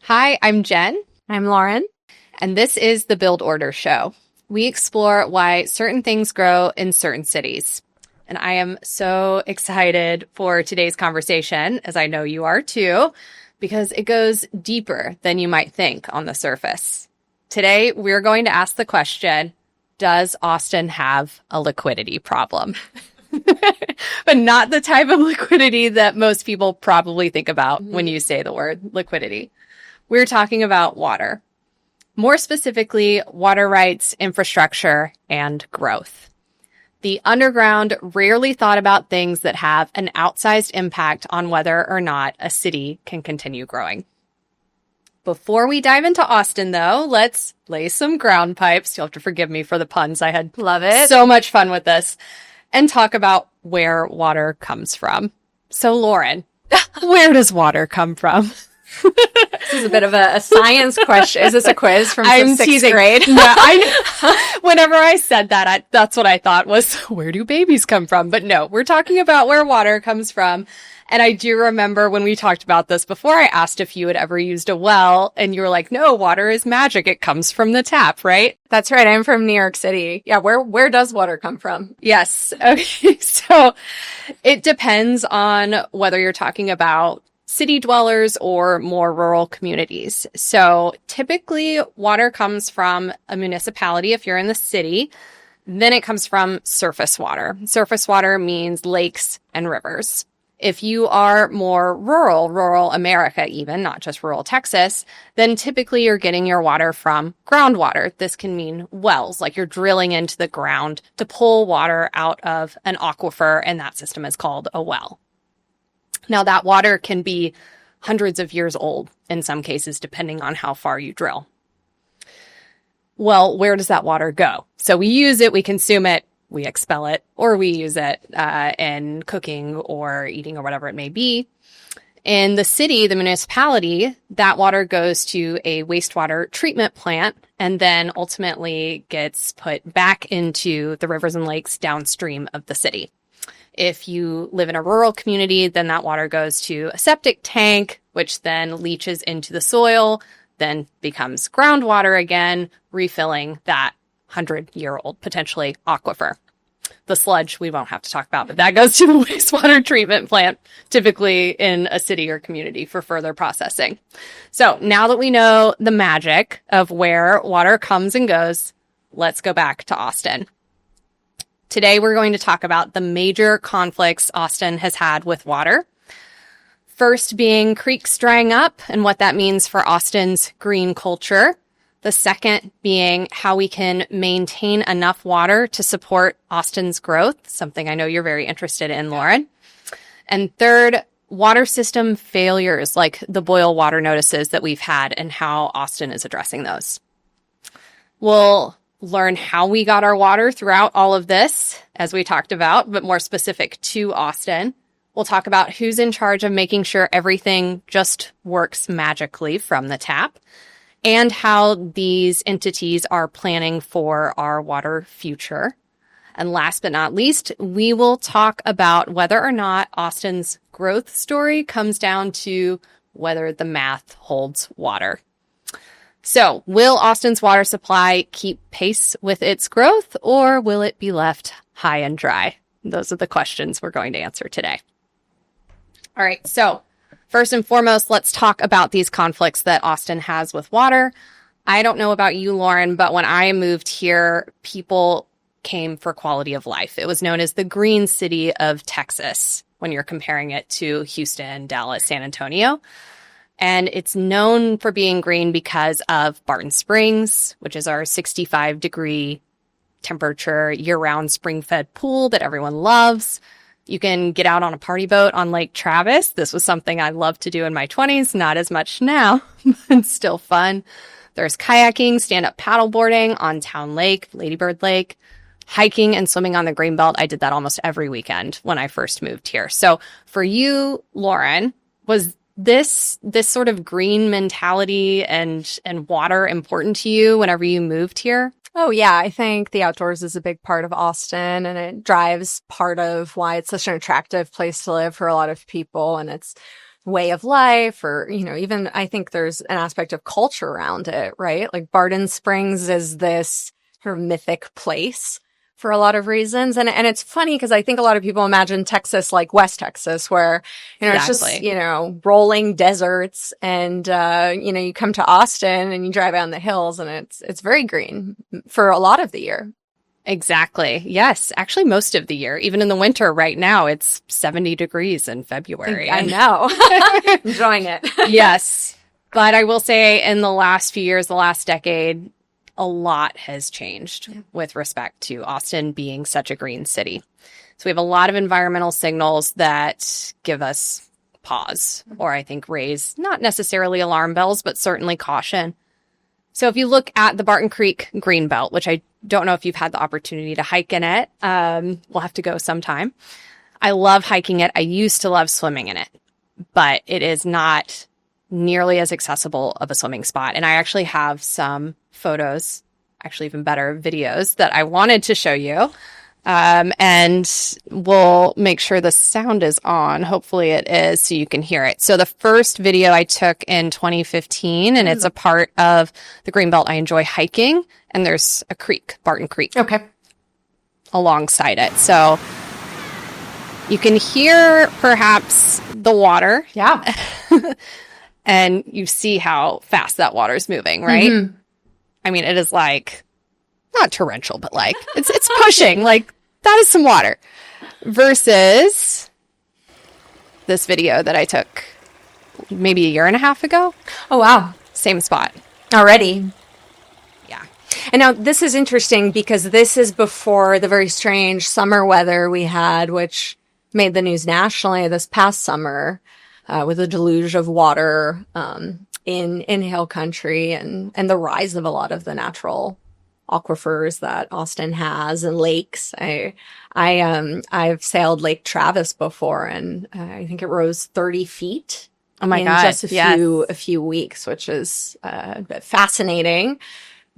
Hi, I'm Jen, I'm Lauren. and this is the Build Order Show. We explore why certain things grow in certain cities. And I am so excited for today's conversation, as I know you are too, because it goes deeper than you might think on the surface. Today, we're going to ask the question, does Austin have a liquidity problem? But not the type of liquidity that most people probably think about when you say the word liquidity. We're talking about water. More specifically, water rights, infrastructure, and growth. The underground rarely thought about things that have an outsized impact on whether or not a city can continue growing. Before we dive into Austin, though, let's lay some ground pipes. You'll have to forgive me for the puns. I had Love it. so much fun with this. And talk about where water comes from. So, Lauren, where does water come from? This is a bit of a science question. Is this a quiz from sixth grade? Yeah, whenever I said that, that's what I thought was, where do babies come from? But no, we're talking about where water comes from. And I do remember when we talked about this before, I asked if you had ever used a well, and you were like, no, water is magic. It comes from the tap, right? That's right. I'm from New York City. Yeah, where does water come from? Yes. Okay. So it depends on whether you're talking about city dwellers or more rural communities. So typically water comes from a municipality if you're in the city. Then it comes from surface water. Surface water means lakes and rivers. If you are more rural America even, not just rural Texas, then typically you're getting your water from groundwater. This can mean wells, like you're drilling into the ground to pull water out of an aquifer, and that system is called a well. Now, that water can be hundreds of years old in some cases, depending on how far you drill. Well, where does that water go? So we use it, we consume it, we expel it, or we use it in cooking or eating or whatever it may be. In the city, the municipality, that water goes to a wastewater treatment plant and then ultimately gets put back into the rivers and lakes downstream of the city. If you live in a rural community, then that water goes to a septic tank, which then leaches into the soil, then becomes groundwater again, refilling that 100-year-old, potentially, aquifer. The sludge we won't have to talk about, but that goes to the wastewater treatment plant, typically in a city or community for further processing. So now that we know the magic of where water comes and goes, let's go back to Austin. Today, we're going to talk about the major conflicts Austin has had with water. First being creeks drying up and what that means for Austin's green culture. The second being how we can maintain enough water to support Austin's growth, something I know you're very interested in, Lauren. And third, water system failures like the boil water notices that we've had and how Austin is addressing those. We'll learn how we got our water throughout all of this, as we talked about, but more specific to Austin. We'll talk about who's in charge of making sure everything just works magically from the tap, and how these entities are planning for our water future. And last but not least, we will talk about whether or not Austin's growth story comes down to whether the math holds water. So, will Austin's water supply keep pace with its growth, or will it be left high and dry? Those are the questions we're going to answer today. All right, so first and foremost, let's talk about these conflicts that Austin has with water. I don't know about you, Lauren, but when I moved here, people came for quality of life. It was known as the green city of Texas when you're comparing it to Houston, Dallas, San Antonio. And it's known for being green because of Barton Springs, which is our 65-degree temperature year-round spring-fed pool that everyone loves. You can get out on a party boat on Lake Travis. This was something I loved to do in my 20s, not as much now, but still fun. There's kayaking, stand-up paddleboarding on Town Lake, Ladybird Lake, hiking and swimming on the Greenbelt. I did that almost every weekend when I first moved here. So for you, Lauren, was this sort of green mentality and water important to you whenever you moved here? Oh, yeah. I think the outdoors is a big part of Austin, and it drives part of why it's such an attractive place to live for a lot of people. And it's way of life, or, even I think there's an aspect of culture around it, right? Like Barton Springs is this sort of mythic place for a lot of reasons. And it's funny because I think a lot of people imagine Texas like West Texas, where, it's just, rolling deserts, and, you come to Austin and you drive down the hills and it's very green for a lot of the year. Exactly. Yes. Actually, most of the year, even in the winter right now, it's 70 degrees in February. I know. Enjoying it. Yes. But I will say in the last few years, the last decade, a lot has changed with respect to Austin being such a green city. So we have a lot of environmental signals that give us pause, or I think raise not necessarily alarm bells, but certainly caution. So if you look at the Barton Creek Greenbelt, which I don't know if you've had the opportunity to hike in it, we'll have to go sometime. I love hiking it. I used to love swimming in it, but it is not nearly as accessible of a swimming spot. And I actually have some photos, actually even better videos, that I wanted to show you. And we'll make sure the sound is on. Hopefully it is, so you can hear it. So the first video I took in 2015, and it's a part of the Greenbelt I enjoy hiking. And there's a creek, Barton Creek. Okay. Alongside it. So you can hear perhaps the water. Yeah. And you see how fast that water is moving, right? Mm-hmm. I mean, it is like, not torrential, but like, it's pushing. Like, that is some water. Versus this video that I took maybe a year and a half ago. Oh, wow. Same spot. Already. Yeah. And now this is interesting because this is before the very strange summer weather we had, which made the news nationally this past summer, with a deluge of water in Hill Country, and the rise of a lot of the natural aquifers that Austin has, and lakes. I've sailed Lake Travis before, and I think it rose 30 feet. Oh my God! In just a few weeks, which is fascinating.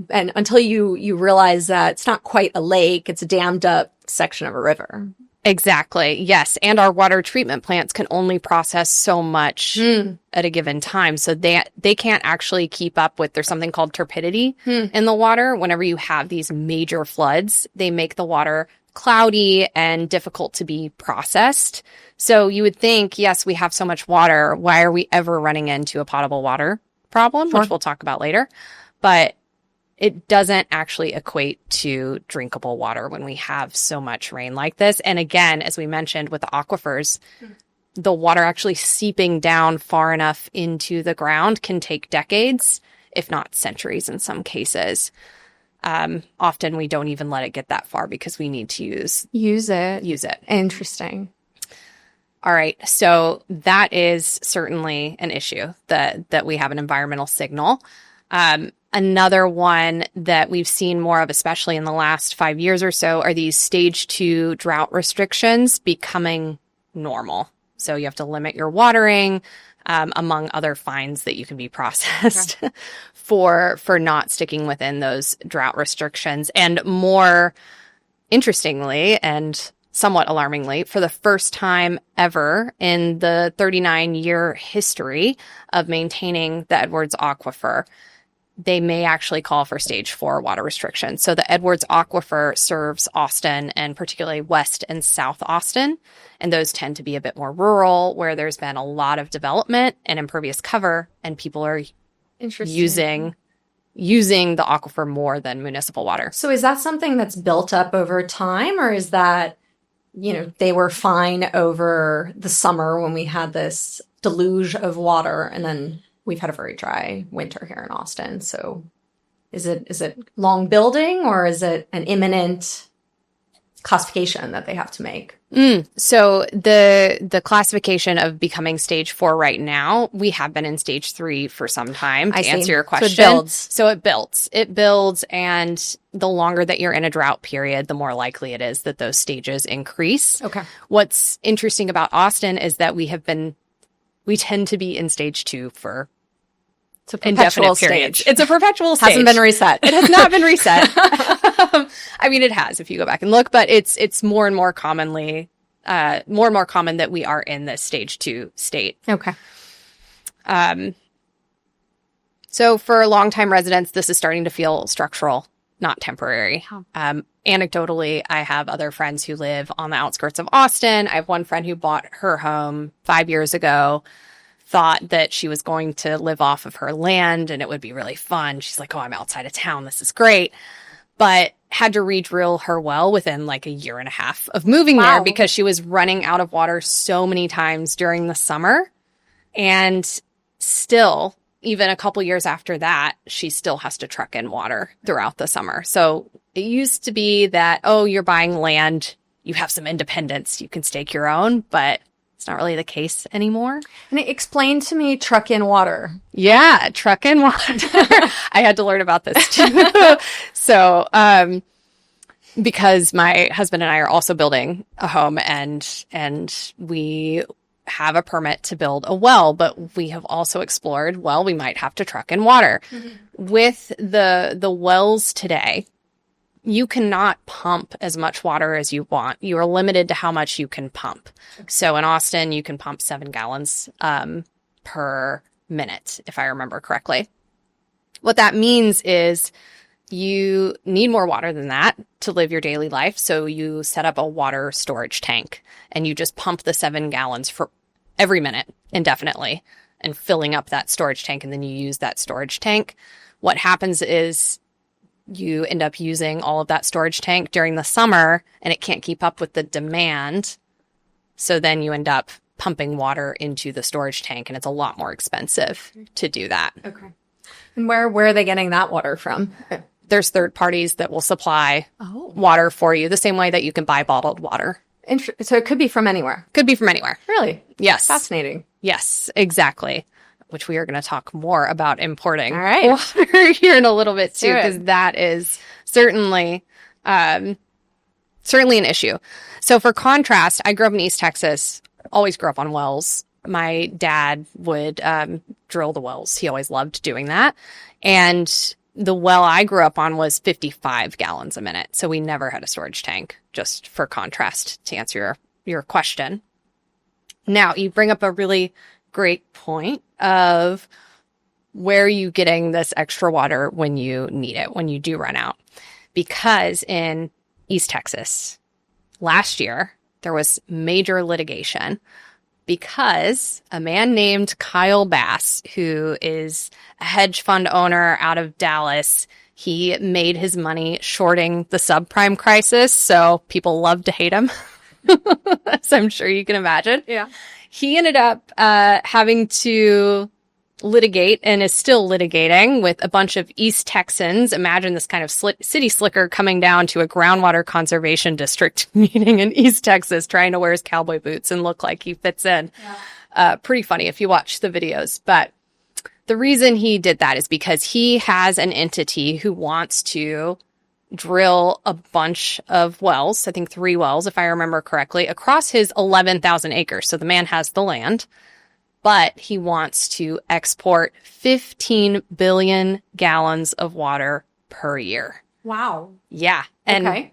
And until you realize that it's not quite a lake, it's a dammed up section of a river. Exactly. Yes. And our water treatment plants can only process so much at a given time. So they can't actually keep up with, there's something called turbidity in the water. Whenever you have these major floods, they make the water cloudy and difficult to be processed. So you would think, yes, we have so much water. Why are we ever running into a potable water problem, which we'll talk about later? But it doesn't actually equate to drinkable water when we have so much rain like this. And again, as we mentioned with the aquifers, the water actually seeping down far enough into the ground can take decades, if not centuries in some cases. Often we don't even let it get that far because we need to use it. Interesting. All right. So that is certainly an issue that we have an environmental signal. Another one that we've seen more of, especially in the last 5 years or so, are these stage 2 drought restrictions becoming normal. So you have to limit your watering, among other fines that you can be processed for not sticking within those drought restrictions. And more interestingly and somewhat alarmingly, for the first time ever in the 39-year history of maintaining the Edwards Aquifer, they may actually call for stage 4 water restrictions. So the Edwards Aquifer serves Austin, and particularly West and South Austin. And those tend to be a bit more rural, where there's been a lot of development and impervious cover, and people are using the aquifer more than municipal water. So is that something that's built up over time, or is that, they were fine over the summer when we had this deluge of water, and then we've had a very dry winter here in Austin? So is it long building, or is it an imminent classification that they have to make? So the classification of becoming stage 4 right now, we have been in stage 3 for some time, to answer your question. So it builds. And the longer that you're in a drought period, the more likely it is that those stages increase. Okay. What's interesting about Austin is that we tend to be in stage 2 for it's a perpetual stage. It's a perpetual stage. Hasn't been reset. It has not been reset. I mean, it has if you go back and look, but it's more and more common that we are in this stage 2 state. Okay. So for longtime residents, this is starting to feel structural, not temporary. Anecdotally, I have other friends who live on the outskirts of Austin. I have one friend who bought her home 5 years ago, thought that she was going to live off of her land and it would be really fun. She's like, oh, I'm outside of town. This is great. But had to re-drill her well within like a year and a half of moving there because she was running out of water so many times during the summer. And still, even a couple years after that, she still has to truck in water throughout the summer. So it used to be that, oh, you're buying land, you have some independence, you can stake your own, but it's not really the case anymore. And explain to me truck in water. Yeah, truck in water. I had to learn about this too. So, because my husband and I are also building a home and we have a permit to build a well, but we have also explored, well, we might have to truck in water. With the wells today, you cannot pump as much water as you want. You are limited to how much you can pump. So in Austin, you can pump 7 gallons per minute, if I remember correctly. What that means is you need more water than that to live your daily life. So you set up a water storage tank and you just pump the 7 gallons for every minute indefinitely and filling up that storage tank. And then you use that storage tank. What happens is you end up using all of that storage tank during the summer and it can't keep up with the demand. So then you end up pumping water into the storage tank and it's a lot more expensive to do that. Okay. And where are they getting that water from? There's third parties that will supply water for you the same way that you can buy bottled water. So it could be from anywhere. Could be from anywhere. Really? Yes. Fascinating. Yes, exactly. Which we are going to talk more about importing water here in a little bit too, because that is certainly an issue. So for contrast, I grew up in East Texas, always grew up on wells. My dad would drill the wells. He always loved doing that. And the well I grew up on was 55 gallons a minute. So we never had a storage tank, just for contrast to answer your question. Now, you bring up a really great point of where are you getting this extra water when you need it, when you do run out. Because in East Texas, last year, there was major litigation because a man named Kyle Bass, who is a hedge fund owner out of Dallas, he made his money shorting the subprime crisis. So people love to hate him, as I'm sure you can imagine. Yeah. He ended up having to litigate and is still litigating with a bunch of East Texans. Imagine this kind of city slicker coming down to a groundwater conservation district meeting in East Texas, trying to wear his cowboy boots and look like he fits in. Yeah. Pretty funny if you watch the videos. But the reason he did that is because he has an entity who wants to drill a bunch of wells, I think 3 wells, if I remember correctly, across his 11,000 acres. So the man has the land, but he wants to export 15 billion gallons of water per year. Wow. Yeah. And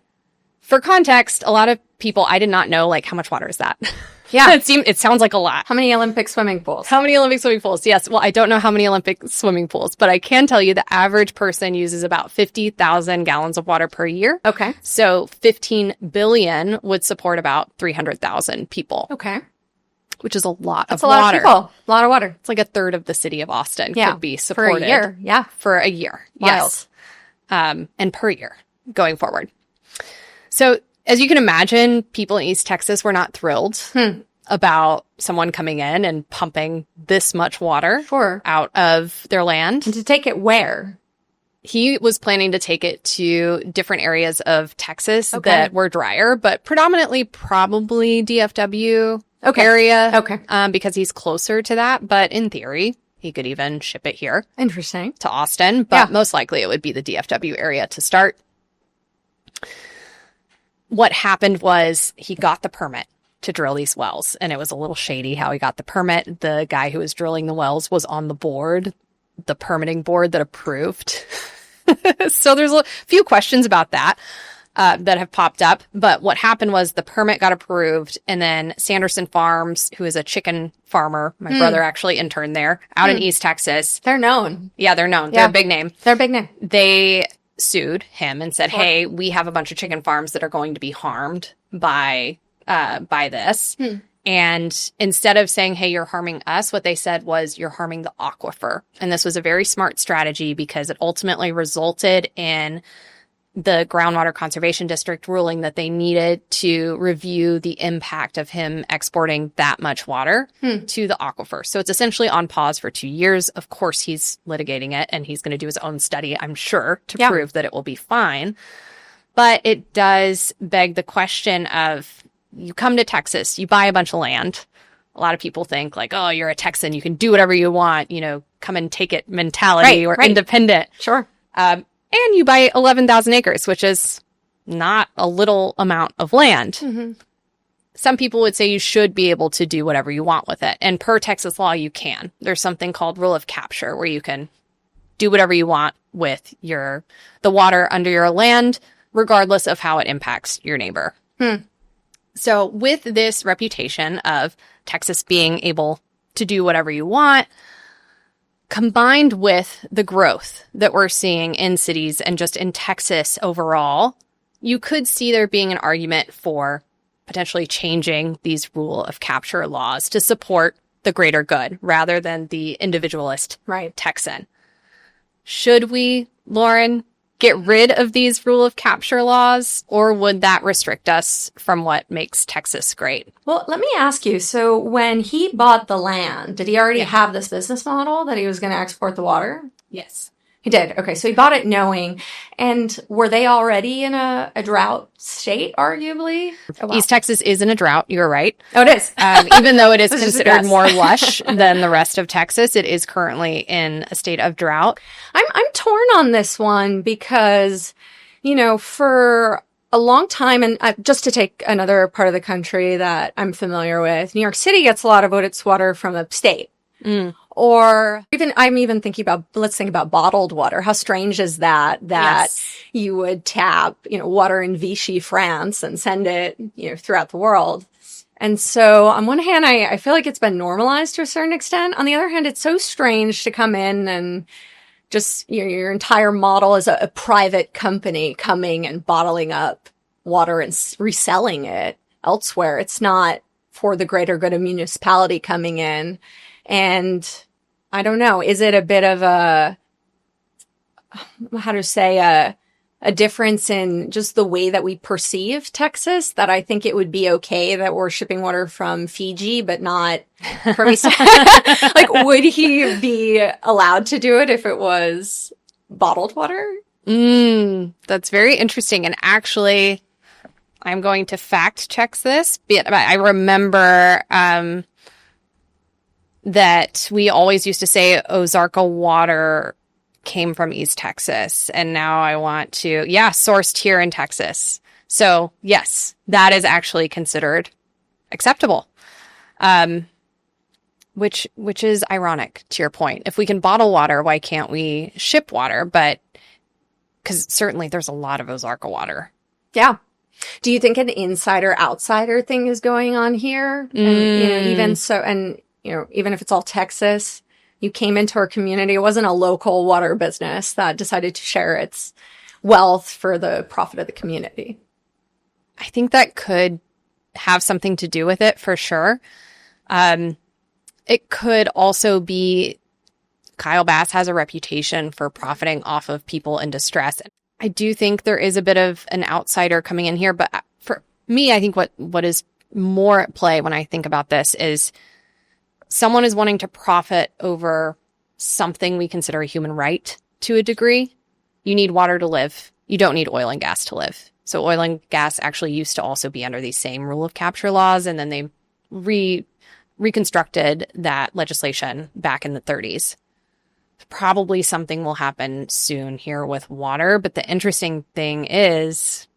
for context, a lot of people, I did not know, like, how much water is that? Yeah. It sounds like a lot. How many Olympic swimming pools? How many Olympic swimming pools? Yes. Well, I don't know how many Olympic swimming pools, but I can tell you the average person uses about 50,000 gallons of water per year. Okay. So 15 billion would support about 300,000 people. Okay. Which is a lot That's of a lot water. Of people. A lot of water. It's like a third of the city of Austin could be supported. For a year. Yeah. For a year. Wild. Yes. And per year going forward. So as you can imagine, people in East Texas were not thrilled about someone coming in and pumping this much water out of their land. And to take it where? He was planning to take it to different areas of Texas that were drier, but predominantly probably DFW area. Okay. Because he's closer to that. But in theory, he could even ship it here. Interesting. To Austin. But most likely it would be the DFW area to start. What happened was he got the permit to drill these wells, and it was a little shady how he got the permit. The guy who was drilling the wells was on the board, the permitting board that approved. So there's a few questions about that. that have popped up. But what happened was the permit got approved, and then Sanderson Farms, who is a chicken farmer, my brother actually interned there, out in East Texas. They're known. Yeah, they're known. Yeah. They're a big name. They're a big name. They sued him and said, hey, we have a bunch of chicken farms that are going to be harmed by this. And instead of saying, hey, you're harming us, what they said was, you're harming the aquifer. And this was a very smart strategy because it ultimately resulted in the Groundwater Conservation District ruling that they needed to review the impact of him exporting that much water to the aquifer. So it's essentially on pause for 2 years. Of course, he's litigating it, and he's going to do his own study, I'm sure, to prove that it will be fine. But it does beg the question of, you come to Texas, you buy a bunch of land. A lot of people think like, oh, you're a Texan, you can do whatever you want, come and take it mentality or independent. Sure. And you buy 11,000 acres, which is not a little amount of land. Some people would say you should be able to do whatever you want with it. And per Texas law, you can. There's something called rule of capture where you can do whatever you want with the water under your land, regardless of how it impacts your neighbor. So with this reputation of Texas being able to do whatever you want, combined with the growth that we're seeing in cities and just in Texas overall, you could see there being an argument for potentially changing these rule of capture laws to support the greater good rather than the individualist Texan. Should we, Lauren, get rid of these rule of capture laws, or would that restrict us from what makes Texas great? Well, let me ask you. So when he bought the land, did he already have this business model that he was going to export the water? Yes. He did. Okay. So he bought it knowing. And were they already in a drought state, arguably? Oh, wow. East Texas is in a drought. You're right. Oh, it is. Even though it is considered more lush than the rest of Texas, it is currently in a state of drought. I'm torn on this one because, for a long time, and just to take another part of the country that I'm familiar with, New York City gets a lot of its water from upstate. Or I'm even thinking about, let's think about bottled water. How strange is that you would tap, water in Vichy, France and send it, throughout the world. And so on one hand, I feel like it's been normalized to a certain extent. On the other hand, it's so strange to come in and just your entire model is a private company coming and bottling up water and reselling it elsewhere. It's not for the greater good of municipality coming in. And I don't know, is it a bit of a difference in just the way that we perceive Texas, that I think it would be okay that we're shipping water from Fiji, but not from East. Like, would he be allowed to do it if it was bottled water? That's very interesting. And actually, I'm going to fact check this. I remember that we always used to say Ozarka water came from East Texas. And now I want to, sourced here in Texas. So yes, that is actually considered acceptable. Which is ironic to your point. If we can bottle water, why can't we ship water? But because certainly there's a lot of Ozarka water. Yeah. Do you think an insider-outsider thing is going on here? And, even if it's all Texas, you came into our community. It wasn't a local water business that decided to share its wealth for the profit of the community. I think that could have something to do with it for sure. It could also be Kyle Bass has a reputation for profiting off of people in distress. I do think there is a bit of an outsider coming in here, but for me, I think what is more at play when I think about this is someone is wanting to profit over something we consider a human right to a degree. You need water to live. You don't need oil and gas to live. So oil and gas actually used to also be under these same rule of capture laws, and then they reconstructed that legislation back in the 30s. Probably something will happen soon here with water, but the interesting thing is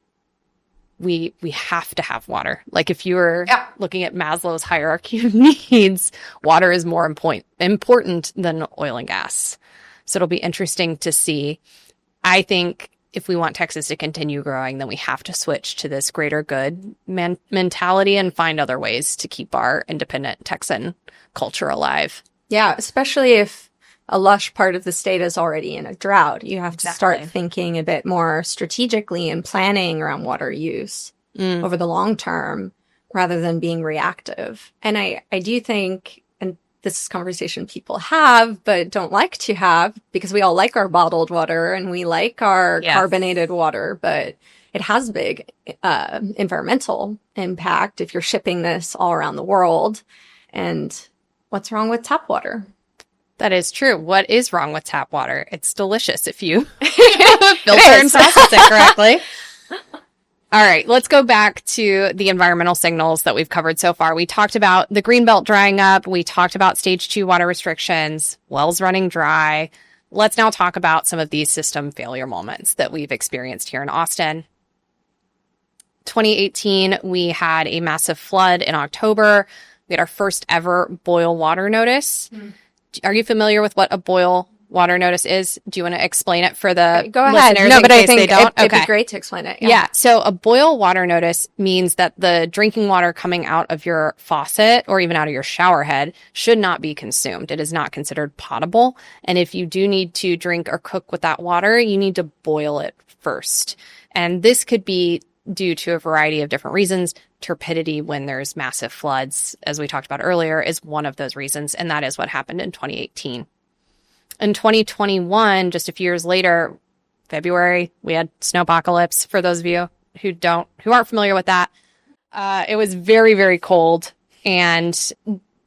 we have to have water. Like if you were looking at Maslow's hierarchy of needs, water is more important than oil and gas. So it'll be interesting to see. I think if we want Texas to continue growing, then we have to switch to this greater good mentality and find other ways to keep our independent Texan culture alive. Yeah, especially if a lush part of the state is already in a drought. You have to start thinking a bit more strategically and planning around water use over the long term rather than being reactive. And I do think, and this is a conversation people have but don't like to have, because we all like our bottled water and we like our carbonated water, but it has big environmental impact if you're shipping this all around the world. And what's wrong with tap water? That is true. What is wrong with tap water? It's delicious if you filter and process it correctly. All right, let's go back to the environmental signals that we've covered so far. We talked about the greenbelt drying up. We talked about stage 2 water restrictions, wells running dry. Let's now talk about some of these system failure moments that we've experienced here in Austin. 2018, we had a massive flood in October. We had our first ever boil water notice. Are you familiar with what a boil water notice is? Do you want to explain it for the Go ahead. listeners? No, but I think they don't? it'd be great to explain it. Yeah. So a boil water notice means that the drinking water coming out of your faucet or even out of your shower head should not be consumed. It is not considered potable. And if you do need to drink or cook with that water, you need to boil it first. And this could be due to a variety of different reasons. Turbidity when there's massive floods, as we talked about earlier, is one of those reasons. And that is what happened in 2018. In 2021, just a few years later, February, we had snowpocalypse. For those of you who aren't familiar with that, it was very, very cold. And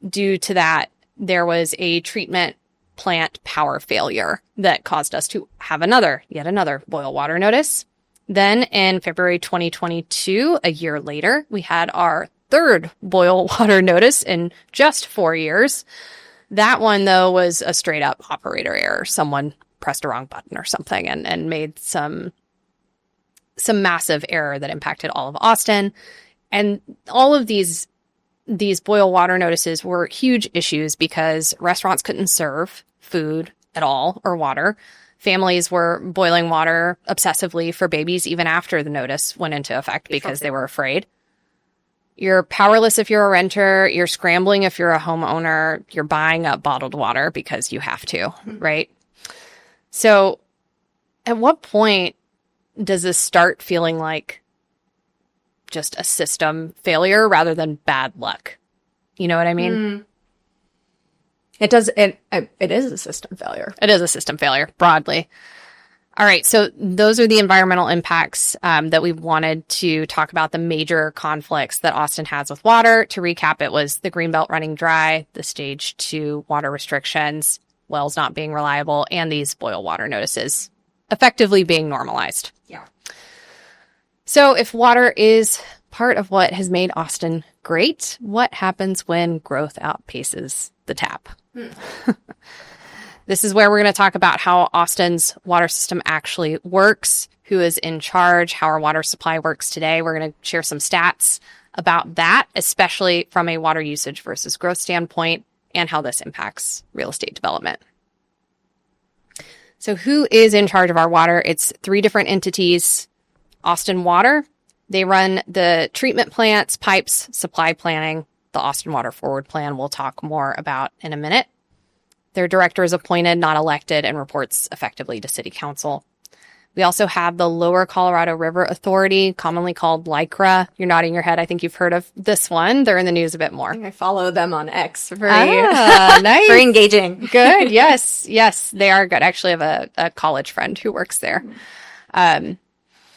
due to that, there was a treatment plant power failure that caused us to have yet another boil water notice. Then in February 2022, a year later, we had our third boil water notice in just 4 years. That one, though, was a straight up operator error. Someone pressed a wrong button or something and made some massive error that impacted all of Austin. And all of these boil water notices were huge issues because restaurants couldn't serve food at all or water. Families were boiling water obsessively for babies even after the notice went into effect because they were afraid. You're powerless if you're a renter. You're scrambling if you're a homeowner. You're buying up bottled water because you have to, right? So at what point does this start feeling like just a system failure rather than bad luck? You know what I mean? It does. It is a system failure. It is a system failure broadly. All right. So those are the environmental impacts that we wanted to talk about, the major conflicts that Austin has with water. To recap, it was the greenbelt running dry, the stage 2 water restrictions, wells not being reliable, and these boil water notices effectively being normalized. Yeah. So if water is part of what has made Austin great, what happens when growth outpaces the tap? This is where we're going to talk about how Austin's water system actually works, who is in charge, how our water supply works today. We're going to share some stats about that, especially from a water usage versus growth standpoint, and how this impacts real estate development. So who is in charge of our water? It's 3 different entities. Austin Water, they run the treatment plants, pipes, supply planning. The Austin Water Forward Plan we'll talk more about in a minute. Their director is appointed, not elected, and reports effectively to City Council. We also have the Lower Colorado River Authority, commonly called LICRA. You're nodding your head. I think you've heard of this one. They're in the news a bit more. I follow them on X. Nice. Very engaging. Good. Yes. Yes, they are good. Actually, I have a college friend who works there.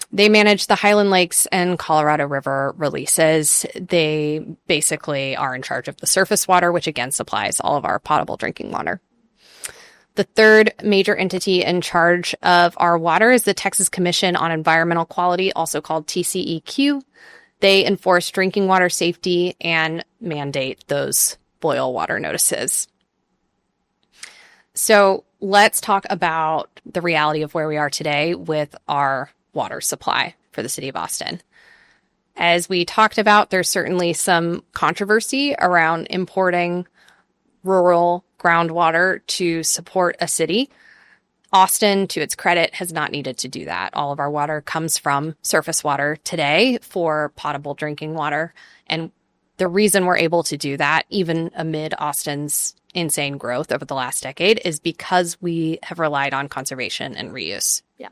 They manage the Highland Lakes and Colorado River releases. They basically are in charge of the surface water, which again supplies all of our potable drinking water. The third major entity in charge of our water is the Texas Commission on Environmental Quality, also called TCEQ. They enforce drinking water safety and mandate those boil water notices. So let's talk about the reality of where we are today with our water supply for the city of Austin. As we talked about, there's certainly some controversy around importing rural groundwater to support a city. Austin, to its credit, has not needed to do that. All of our water comes from surface water today for potable drinking water. And the reason we're able to do that, even amid Austin's insane growth over the last decade, is because we have relied on conservation and reuse. Yeah.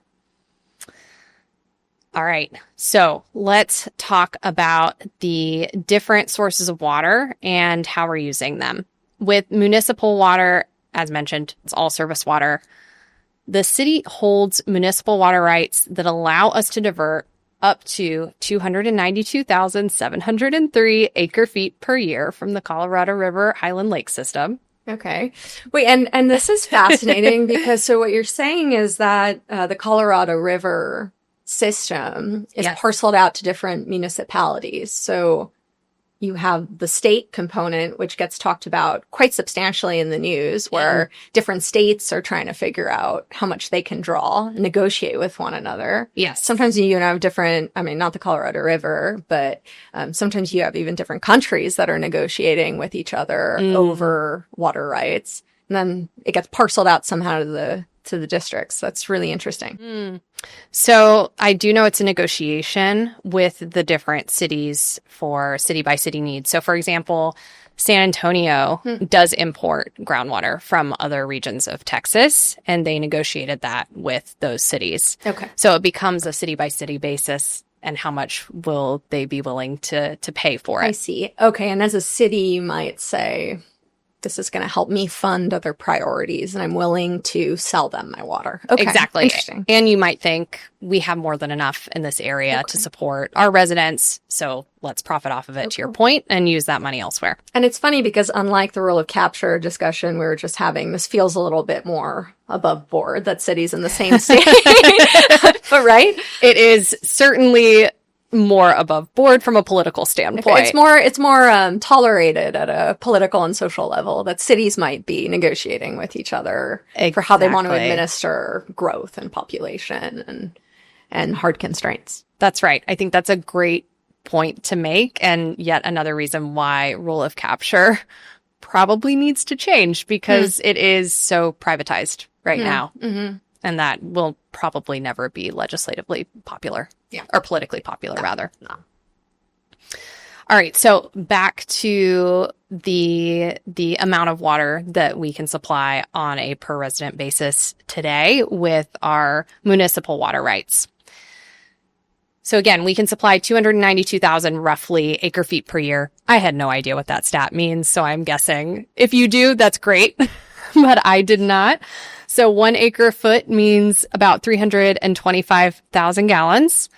All right. So let's talk about the different sources of water and how we're using them. With municipal water, as mentioned, it's all surface water. The city holds municipal water rights that allow us to divert up to 292,703 acre feet per year from the Colorado River Highland Lake system. Okay. Wait, and this is fascinating because so what you're saying is that the Colorado River system is parceled out to different municipalities. So you have the state component, which gets talked about quite substantially in the news, where different states are trying to figure out how much they can draw, negotiate with one another. Yes. Sometimes you have different, I mean, not the Colorado River, but sometimes you have even different countries that are negotiating with each other over water rights. And then it gets parceled out somehow to the districts. That's really interesting. So I do know it's a negotiation with the different cities for city by city needs. So for example, San Antonio does import groundwater from other regions of Texas, and they negotiated that with those cities. Okay. So it becomes a city by city basis, and how much will they be willing to pay for it? I see. Okay. And as a city, you might say, this is going to help me fund other priorities, and I'm willing to sell them my water. Okay. Exactly. Interesting. And you might think we have more than enough in this area to support our residents, so let's profit off of it, to your point, and use that money elsewhere. And it's funny because unlike the rule of capture discussion we were just having, this feels a little bit more above board that cities in the same state. But right? It is certainly more above board from a political standpoint. It's more tolerated at a political and social level that cities might be negotiating with each other for how they want to administer growth and population and hard constraints. That's right. I think that's a great point to make, and yet another reason why rule of capture probably needs to change, because it is so privatized right now. Mm-hmm. And that will probably never be legislatively popular, or politically popular, rather. No. All right, so back to the amount of water that we can supply on a per resident basis today with our municipal water rights. So again, we can supply 292,000 roughly acre feet per year. I had no idea what that stat means, so I'm guessing if you do, that's great, but I did not. So 1 acre foot means about 325,000 gallons.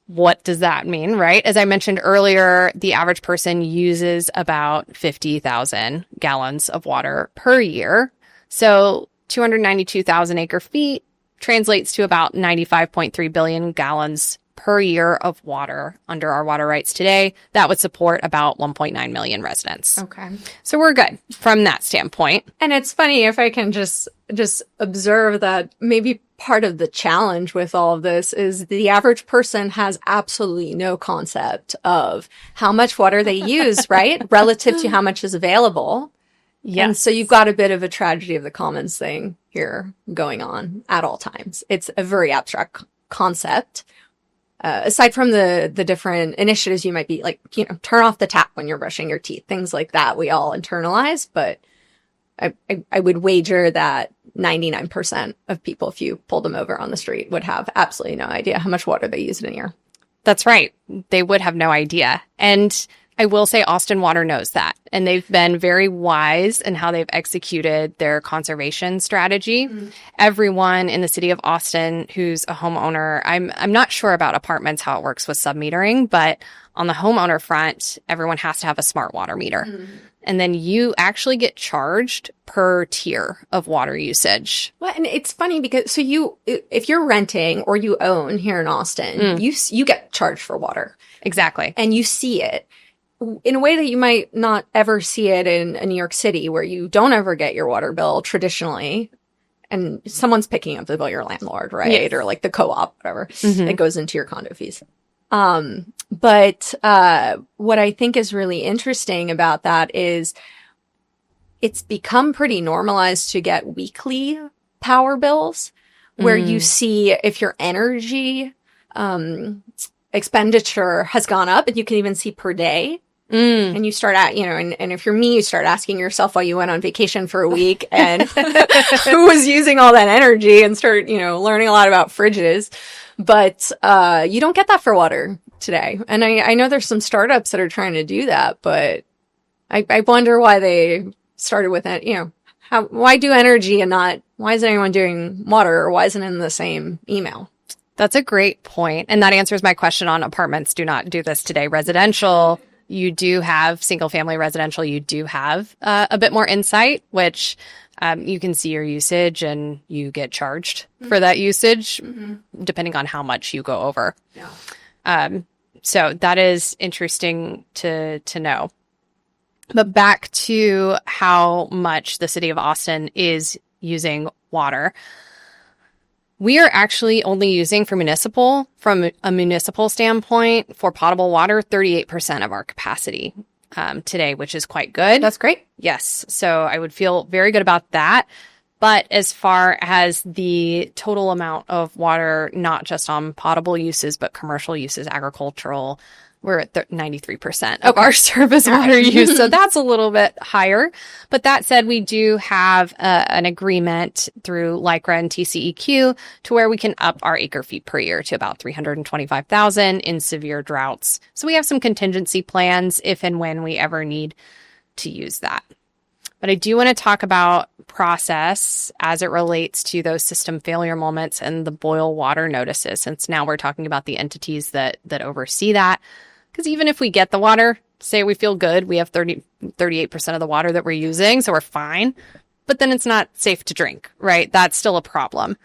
What does that mean, right? As I mentioned earlier, the average person uses about 50,000 gallons of water per year. So 292,000 acre feet translates to about 95.3 billion gallons per year of water under our water rights today. That would support about 1.9 million residents. Okay. So we're good from that standpoint. And it's funny, if I can just observe that maybe part of the challenge with all of this is the average person has absolutely no concept of how much water they use, right? Relative to how much is available. Yes. And so you've got a bit of a tragedy of the commons thing here going on at all times. It's a very abstract concept. Aside from the different initiatives you might be like, turn off the tap when you're brushing your teeth, things like that, we all internalize. But I would wager that 99% of people, if you pulled them over on the street, would have absolutely no idea how much water they use in a year. That's right. They would have no idea. And I will say Austin Water knows that. And they've been very wise in how they've executed their conservation strategy. Mm-hmm. Everyone in the city of Austin who's a homeowner, I'm not sure about apartments, how it works with submetering, but on the homeowner front, everyone has to have a smart water meter. Mm-hmm. And then you actually get charged per tier of water usage. Well, and it's funny because if you're renting or you own here in Austin, you get charged for water. Exactly. And you see it in a way that you might not ever see it in New York City, where you don't ever get your water bill traditionally. And someone's picking up the bill, your landlord, right? Yes. Or like the co-op, whatever, that goes into your condo fees. But what I think is really interesting about that is it's become pretty normalized to get weekly power bills where you see if your energy expenditure has gone up, and you can even see per day. And you start at, and if you're me, you start asking yourself why you went on vacation for a week and who was using all that energy, and start, learning a lot about fridges. But you don't get that for water today. And I know there's some startups that are trying to do that, but I wonder why they started with it. Why do energy and not, why isn't anyone doing water, or why isn't it in the same email? That's a great point. And that answers my question on apartments. Do not do this today. Residential, you do have single family residential. You do have a bit more insight, which you can see your usage and you get charged for that usage depending on how much you go over. Yeah. So that is interesting to know. But back to how much the city of Austin is using water. We are actually only using from a municipal standpoint for potable water, 38% of our capacity today, which is quite good. That's great. Yes. So I would feel very good about that. But as far as the total amount of water, not just on potable uses, but commercial uses, agricultural, we're at 93% of our surface water use. So that's a little bit higher. But that said, we do have an agreement through LICRA and TCEQ to where we can up our acre feet per year to about 325,000 in severe droughts. So we have some contingency plans if and when we ever need to use that. But I do want to talk about process as it relates to those system failure moments and the boil water notices, since now we're talking about the entities that oversee that. Because even if we get the water, say we feel good, we have 38% of the water that we're using, so we're fine. But then it's not safe to drink, right? That's still a problem.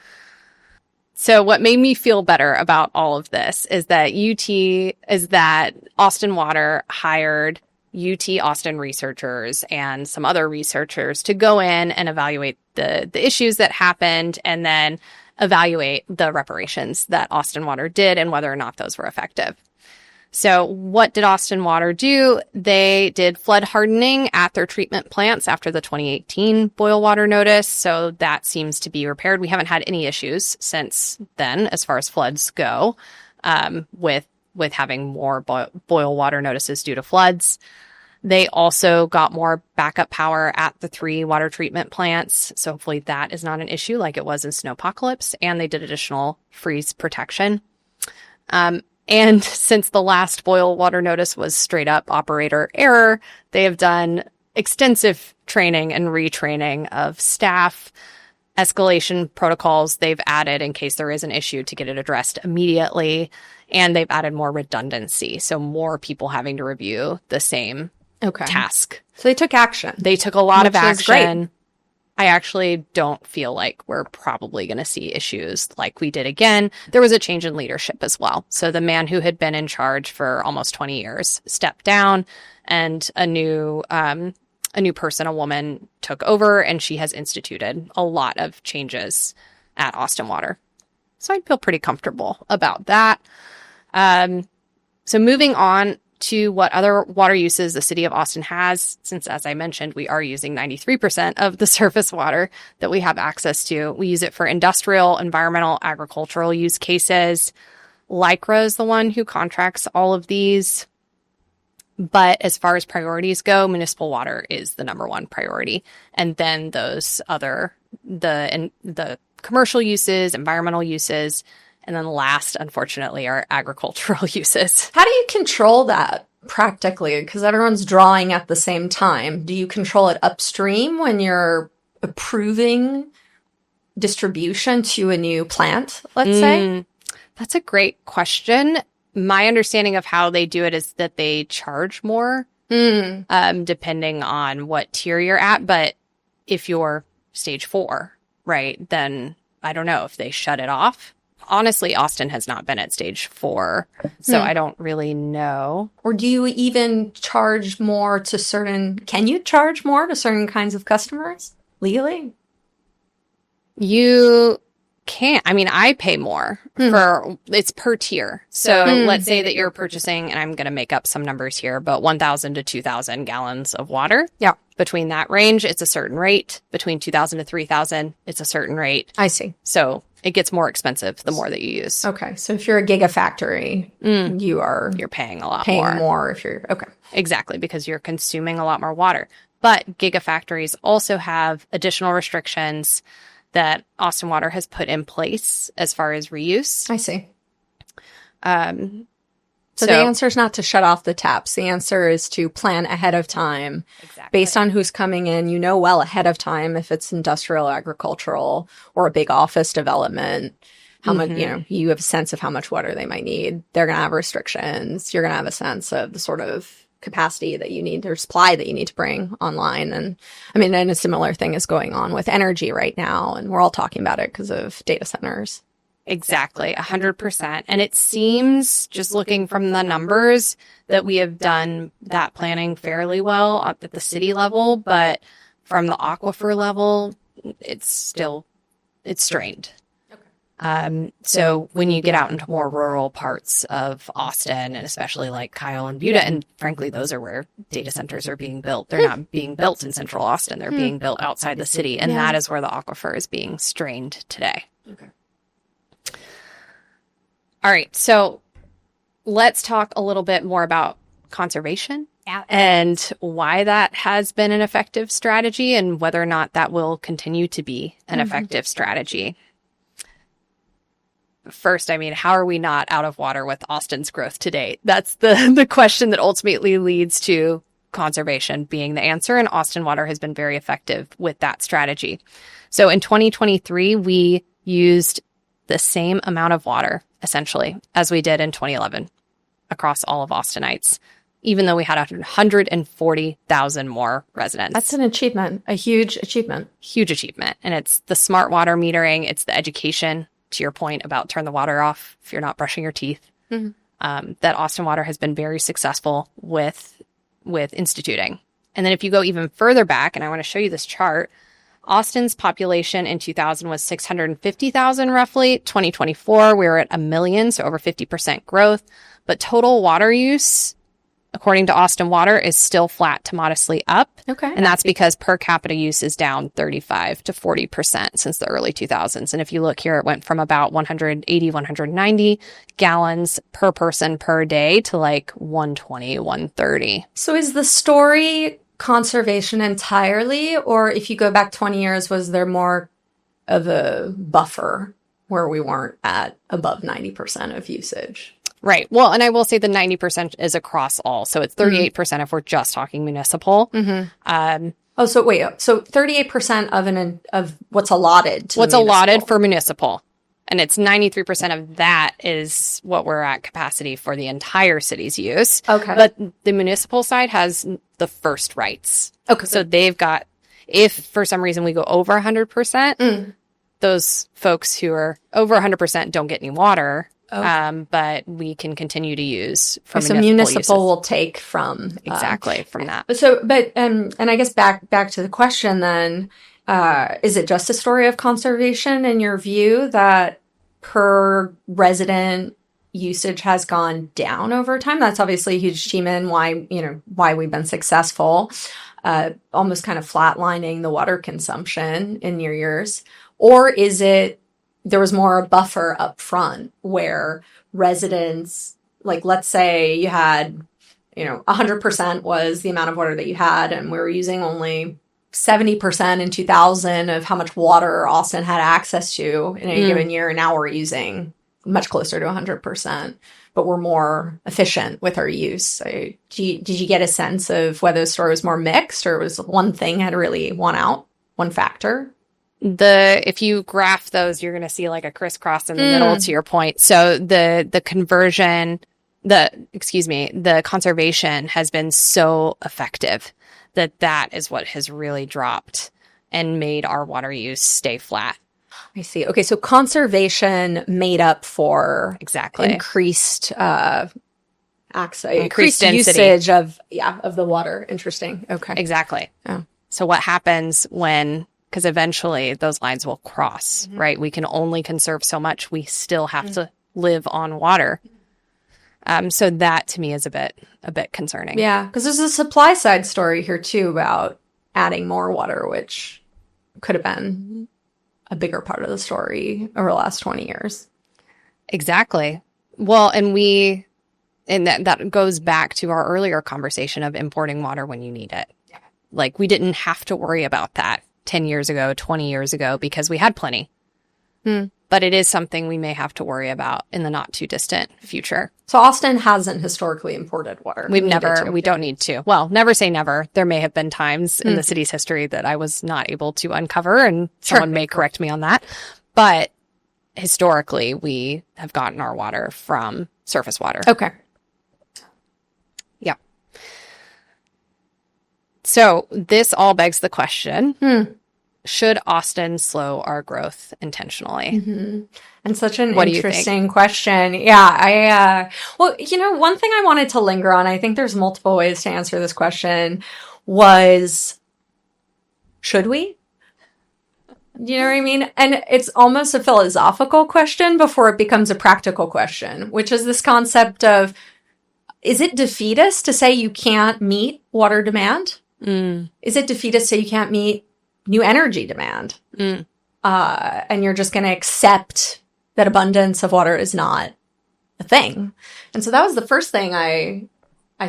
So what made me feel better about all of this is that Austin Water hired UT Austin researchers and some other researchers to go in and evaluate the issues that happened, and then evaluate the reparations that Austin Water did and whether or not those were effective. So what did Austin Water do? They did flood hardening at their treatment plants after the 2018 boil water notice. So that seems to be repaired. We haven't had any issues since then as far as floods go, with having more boil water notices due to floods. They also got more backup power at the 3 water treatment plants. So hopefully that is not an issue like it was in Snowpocalypse. And they did additional freeze protection. And since the last boil water notice was straight up operator error, they have done extensive training and retraining of staff, escalation protocols they've added in case there is an issue to get it addressed immediately. And they've added more redundancy. So more people having to review the same task. So they took action. They took a lot of action. I actually don't feel like we're probably going to see issues like we did again. There was a change in leadership as well. So the man who had been in charge for almost 20 years stepped down, and a new person, a woman, took over, and she has instituted a lot of changes at Austin Water. So I'd feel pretty comfortable about that. So moving on to what other water uses the city of Austin has, since, as I mentioned, we are using 93% of the surface water that we have access to. We use it for industrial, environmental, agricultural use cases. LICRA is the one who contracts all of these. But as far as priorities go, municipal water is the number one priority. And then those other, the commercial uses, environmental uses, and then last, unfortunately, are agricultural uses. How do you control that practically? Because everyone's drawing at the same time. Do you control it upstream when you're approving distribution to a new plant, let's say? That's a great question. My understanding of how they do it is that they charge more, depending on what tier you're at. But if you're stage 4, right, then I don't know if they shut it off. Honestly, Austin has not been at stage 4, so I don't really know. Or do you even charge more to can you charge more to certain kinds of customers legally? You can't. I mean, I pay more it's per tier. So let's say that you're purchasing, and I'm going to make up some numbers here, but 1,000 to 2,000 gallons of water. Yeah. Between that range, it's a certain rate. Between 2,000 to 3,000, it's a certain rate. I see. So it gets more expensive the more that you use. Okay. So if you're a gigafactory, You're paying a lot paying more if you're, okay. Exactly, because you're consuming a lot more water. But gigafactories also have additional restrictions that Austin Water has put in place as far as reuse. I see. So the answer is not to shut off the taps. The answer is to plan ahead of time. Exactly. Based on who's coming in, you know well ahead of time if it's industrial, agricultural, or a big office development, how much, you have a sense of how much water they might need. They're going to have restrictions. You're going to have a sense of the sort of capacity that you need or supply that you need to bring online. And I mean, and a similar thing is going on with energy right now. And we're all talking about it because of data centers. Exactly, 100%. And it seems, just looking from the numbers, that we have done that planning fairly well up at the city level, but from the aquifer level, it's strained. Okay. So when you get out into more rural parts of Austin, and especially like Kyle and Buda, and frankly, those are where data centers are being built. They're not being built in central Austin. They're being built outside the city. And that is where the aquifer is being strained today. Okay. All right, so let's talk a little bit more about conservation and why that has been an effective strategy and whether or not that will continue to be an effective strategy. First, I mean, how are we not out of water with Austin's growth to date? That's the question that ultimately leads to conservation being the answer, and Austin Water has been very effective with that strategy. So in 2023, we used the same amount of water, essentially, as we did in 2011 across all of Austinites, even though we had 140,000 more residents. That's an achievement, a huge achievement. Huge achievement. And it's the smart water metering. It's the education, to your point about turn the water off if you're not brushing your teeth, that Austin Water has been very successful with instituting. And then if you go even further back, and I want to show you this chart, Austin's population in 2000 was 650,000 roughly. 2024, we were at 1 million, so over 50% growth. But total water use, according to Austin Water, is still flat to modestly up. Okay. And that's because per capita use is down 35 to 40% since the early 2000s. And if you look here, it went from about 180, 190 gallons per person per day to like 120, 130. So is the story conservation entirely, or if you go back 20 years, was there more of a buffer where we weren't at above 90% of usage? Right. Well, and I will say the 90% is across all. So it's 38% if we're just talking municipal. So 38% of what's allotted to what's allotted for municipal. And it's 93% of that is what we're at capacity for the entire city's use. Okay. But the municipal side has the first rights. Okay. So they've got, if for some reason we go over 100%, those folks who are over 100% don't get any water. Okay. But we can continue to use from municipal will take from from that. So, but and I guess back to the question then, is it just a story of conservation in your view that per resident usage has gone down over time? That's obviously a huge achievement. Why we've been successful, almost kind of flatlining the water consumption in your years, or is it there was more buffer up front where residents, like let's say you had, 100% was the amount of water that you had, and we were using only 70% in 2000 of how much water Austin had access to in a given year. And now we're using much closer to 100%, but we're more efficient with our use. So did you get a sense of whether the story was more mixed or was one thing had really won out, one factor? If you graph those, you're going to see like a crisscross in the middle, to your point. So the conversion, the conservation has been so effective that is what has really dropped and made our water use stay flat. I see. Okay, so conservation made up for increased increased usage of the water. Interesting. Okay. Exactly. Oh. So what happens because eventually those lines will cross, right? We can only conserve so much. We still have to live on water. So that to me is a bit concerning. Yeah, because there's a supply side story here too about adding more water, which could have been a bigger part of the story over the last 20 years. Exactly. Well, and that goes back to our earlier conversation of importing water when you need it. Like, we didn't have to worry about that 10 years ago, 20 years ago, because we had plenty. But it is something we may have to worry about in the not too distant future. So Austin hasn't historically imported water. We don't need to. Well, never say never. There may have been times in the city's history that I was not able to uncover, and someone may correct me on that. But historically, we have gotten our water from surface water. Okay. Yeah. So this all begs the question, should Austin slow our growth intentionally? And such an interesting question. Yeah, well, one thing I wanted to linger on, I think there's multiple ways to answer this question, was, should we? You know what I mean? And it's almost a philosophical question before it becomes a practical question, which is this concept of, is it defeatist to say you can't meet water demand? Is it defeatist to say you can't meet new energy demand? And you're just going to accept that abundance of water is not a thing. And so that was the first thing I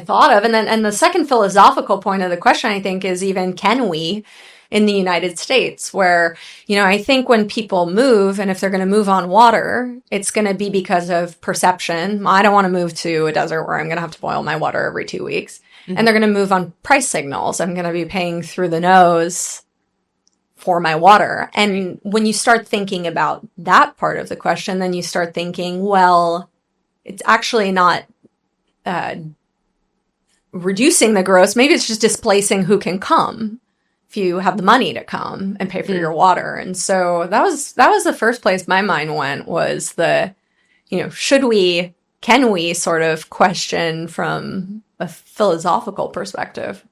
thought of. And the second philosophical point of the question, I think, is even, can we in the United States, where, I think when people move, and if they're going to move on water, it's going to be because of perception. I don't want to move to a desert where I'm going to have to boil my water every 2 weeks. And they're going to move on price signals. I'm going to be paying through the nose for my water. And when you start thinking about that part of the question, then you start thinking, well, it's actually not reducing the growth. Maybe it's just displacing who can come if you have the money to come and pay for your water. And so that was the first place my mind went, was the, should we, can we sort of question from a philosophical perspective.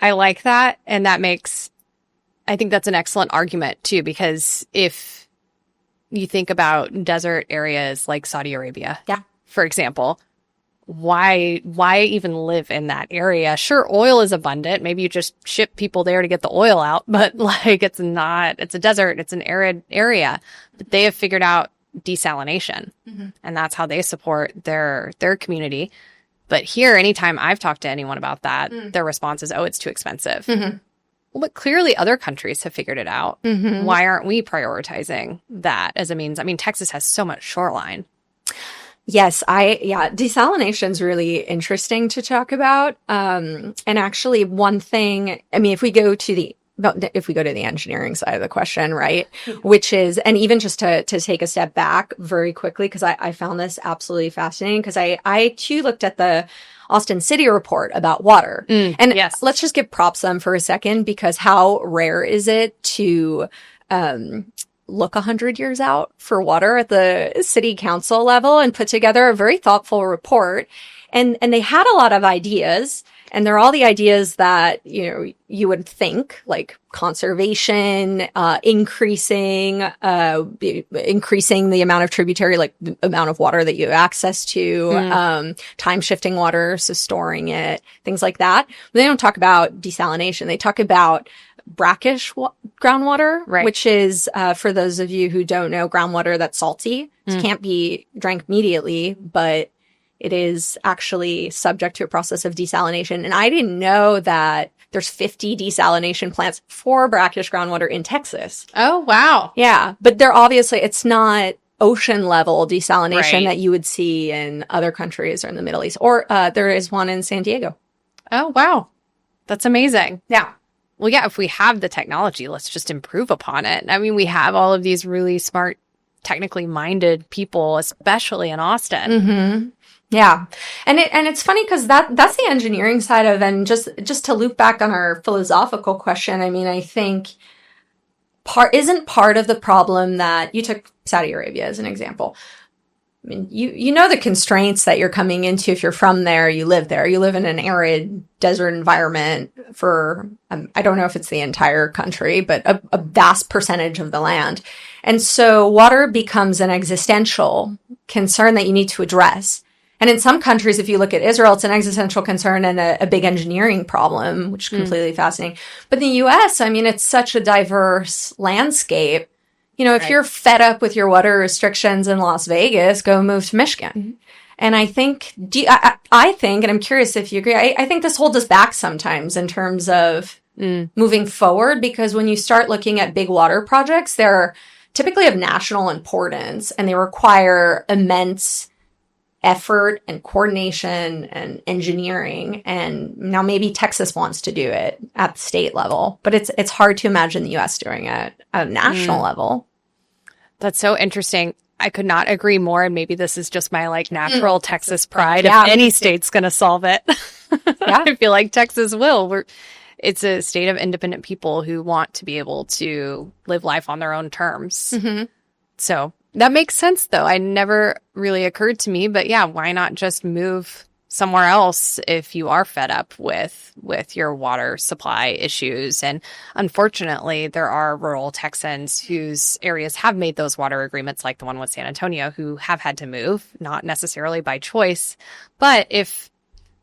I like that. And I think that's an excellent argument too, because if you think about desert areas like Saudi Arabia, for example, why even live in that area? Sure, oil is abundant. Maybe you just ship people there to get the oil out, but it's a desert, it's an arid area. But they have figured out desalination, and that's how they support their community. But here, anytime I've talked to anyone about that, their response is, oh, it's too expensive. Well, but clearly other countries have figured it out. Why aren't we prioritizing that as a means? I mean, Texas has so much shoreline. Yes, desalination is really interesting to talk about. And actually, one thing, I mean, if we go to the engineering side of the question, right, which is, and even just to take a step back very quickly, because I found this absolutely fascinating, because I too looked at the Austin City report about water. And let's just give props to them for a second, because how rare is it to look 100 years out for water at the city council level and put together a very thoughtful report. And they had a lot of ideas, and they're all the ideas that, you would think, like conservation, increasing the amount of tributary, like the amount of water that you have access to, time shifting water, so storing it, things like that. But they don't talk about desalination. They talk about brackish groundwater, which is, for those of you who don't know, groundwater that's salty. It can't be drank immediately, but it is actually subject to a process of desalination. And I didn't know that there's 50 desalination plants for brackish groundwater in Texas. Oh, wow. Yeah. But it's not ocean level desalination that you would see in other countries or in the Middle East. Or there is one in San Diego. Oh, wow. That's amazing. Yeah. Well, yeah, if we have the technology, let's just improve upon it. I mean, we have all of these really smart, technically minded people, especially in Austin. Yeah. And it's funny because that's the engineering side of it. And just to loop back on our philosophical question, I mean, I think isn't part of the problem that you took Saudi Arabia as an example. I mean, you know the constraints that you're coming into if you're from there, you live there. You live in an arid desert environment for, I don't know if it's the entire country, but a vast percentage of the land. And so water becomes an existential concern that you need to address. And in some countries, if you look at Israel, it's an existential concern and a big engineering problem, which is completely fascinating. But in the US, I mean, it's such a diverse landscape. You know, if you're fed up with your water restrictions in Las Vegas, go move to Michigan. And I think, I think, and I'm curious if you agree, I think this holds us back sometimes in terms of moving forward, because when you start looking at big water projects, they're typically of national importance and they require immense effort and coordination and engineering. And now maybe Texas wants to do it at the state level, but it's hard to imagine the US doing it at a national level. That's so interesting. I could not agree more. And maybe this is just my like natural Texas pride. Yeah. If any state's going to solve it, I feel like Texas will. It's a state of independent people who want to be able to live life on their own terms. So that makes sense, though. I never really occurred to me. But yeah, why not just move somewhere else if you are fed up with your water supply issues? And unfortunately, there are rural Texans whose areas have made those water agreements, like the one with San Antonio, who have had to move, not necessarily by choice. But if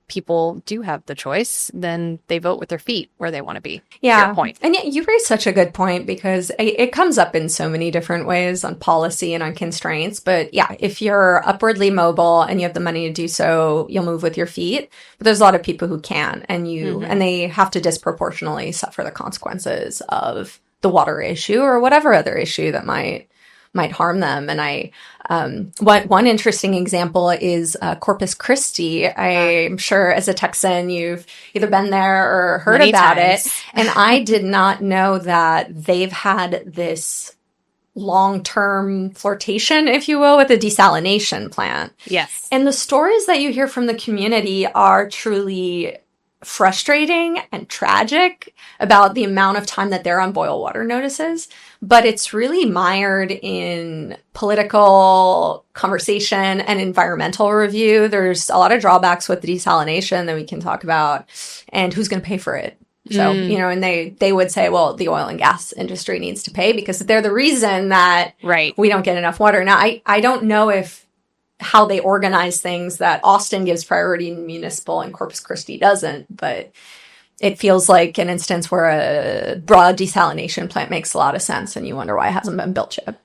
people do have the choice, then they vote with their feet where they want to be. Yeah. Your point. And yet you raise such a good point, because it comes up in so many different ways on policy and on constraints. But yeah, if you're upwardly mobile and you have the money to do so, you'll move with your feet. But there's a lot of people who can, and and they have to disproportionately suffer the consequences of the water issue or whatever other issue that might harm them. And one interesting example is Corpus Christi. I'm sure as a Texan, you've either been there or heard Many about times. it. And I did not know that they've had this long-term flirtation, if you will, with a desalination plant. Yes. And the stories that you hear from the community are truly frustrating and tragic about the amount of time that they're on boil water notices, but it's really mired in political conversation and environmental review. There's a lot of drawbacks with desalination that we can talk about, and who's going to pay for it. So, you know, and they would say, well, the oil and gas industry needs to pay because they're the reason that we don't get enough water. Now, I don't know how they organize things, that Austin gives priority in municipal and Corpus Christi doesn't, but it feels like an instance where a broad desalination plant makes a lot of sense, and you wonder why it hasn't been built yet.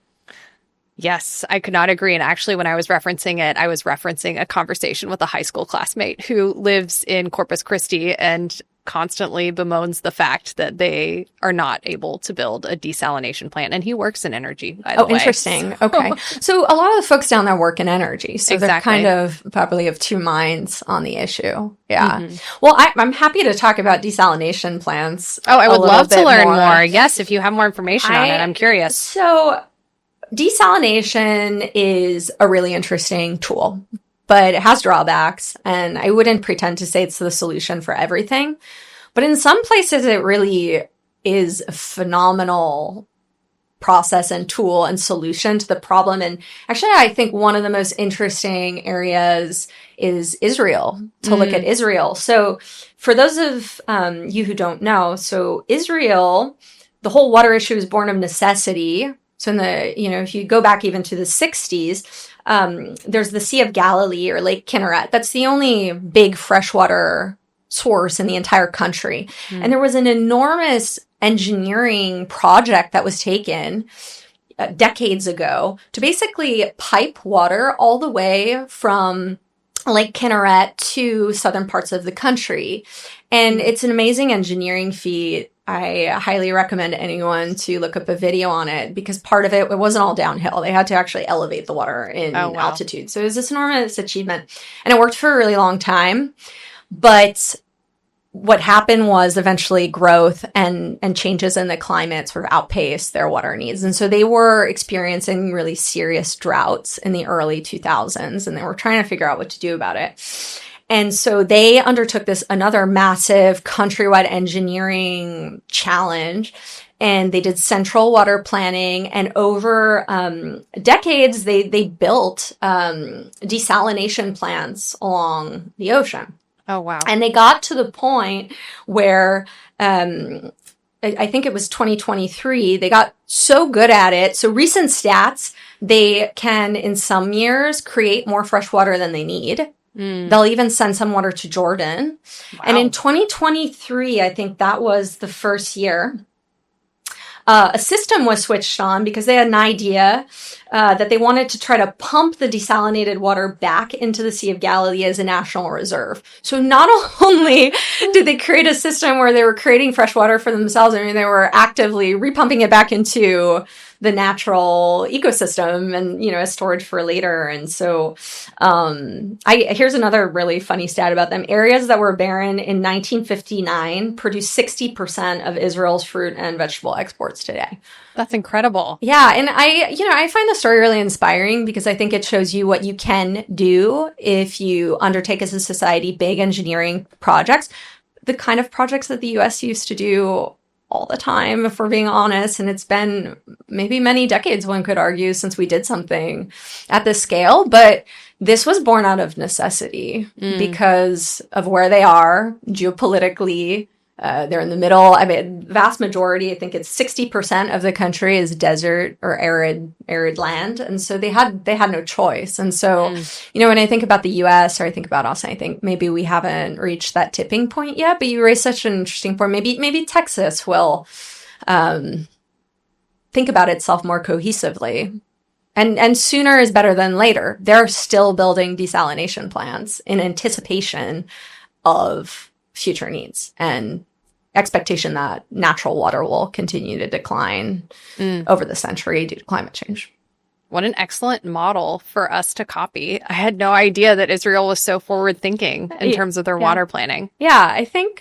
Yes, I could not agree. And actually, when I was referencing it, I was referencing a conversation with a high school classmate who lives in Corpus Christi and constantly bemoans the fact that they are not able to build a desalination plant. And he works in energy, by the way. Oh, interesting. Okay. So a lot of the folks down there work in energy. So they're kind of probably of two minds on the issue. Yeah. Well, I'm happy to talk about desalination plants. Oh, I would love to learn more. Yes, if you have more information on it, I'm curious. So desalination is a really interesting tool, but it has drawbacks, and I wouldn't pretend to say it's the solution for everything. But in some places, it really is a phenomenal process and tool and solution to the problem. And actually, I think one of the most interesting areas is Israel, to look at Israel. So for those of you who don't know, so Israel, the whole water issue is born of necessity. So if you go back even to the 60s, there's the Sea of Galilee, or Lake Kinneret. That's the only big freshwater source in the entire country. And there was an enormous engineering project that was taken decades ago to basically pipe water all the way from Lake Kinneret to southern parts of the country. And it's an amazing engineering feat. I highly recommend anyone to look up a video on it, because part of it wasn't all downhill. They had to actually elevate the water in altitude. So it was this enormous achievement. And it worked for a really long time. But what happened was eventually growth and changes in the climate sort of outpaced their water needs. And so they were experiencing really serious droughts in the early 2000s, and they were trying to figure out what to do about it. And so they undertook another massive countrywide engineering challenge, and they did central water planning. And over decades, they built desalination plants along the ocean. Oh, wow. And they got to the point where I think it was 2023, they got so good at it. So recent stats, they can, in some years, create more fresh water than they need. They'll even send some water to Jordan. Wow. And in 2023, I think that was the first year, a system was switched on because they had an idea that they wanted to try to pump the desalinated water back into the Sea of Galilee as a national reserve. So not only did they create a system where they were creating fresh water for themselves, I mean, they were actively repumping it back into the natural ecosystem and, as storage for later. And so here's another really funny stat about them. Areas that were barren in 1959 produced 60% of Israel's fruit and vegetable exports today. That's incredible. Yeah. And I find the story really inspiring because I think it shows you what you can do if you undertake as a society big engineering projects, the kind of projects that the US used to do all the time, if we're being honest. And it's been maybe many decades, one could argue, since we did something at this scale. But this was born out of necessity because of where they are geopolitically. They're in the middle. I mean, vast majority, I think it's 60% of the country is desert or arid land. And so they had no choice. And so, when I think about the US or I think about us, I think maybe we haven't reached that tipping point yet, but you raised such an interesting point. Maybe Texas will think about itself more cohesively. And sooner is better than later. They're still building desalination plants in anticipation of future needs and expectation that natural water will continue to decline over the century due to climate change. What an excellent model for us to copy. I had no idea that Israel was so forward thinking in terms of their water planning. Yeah, I think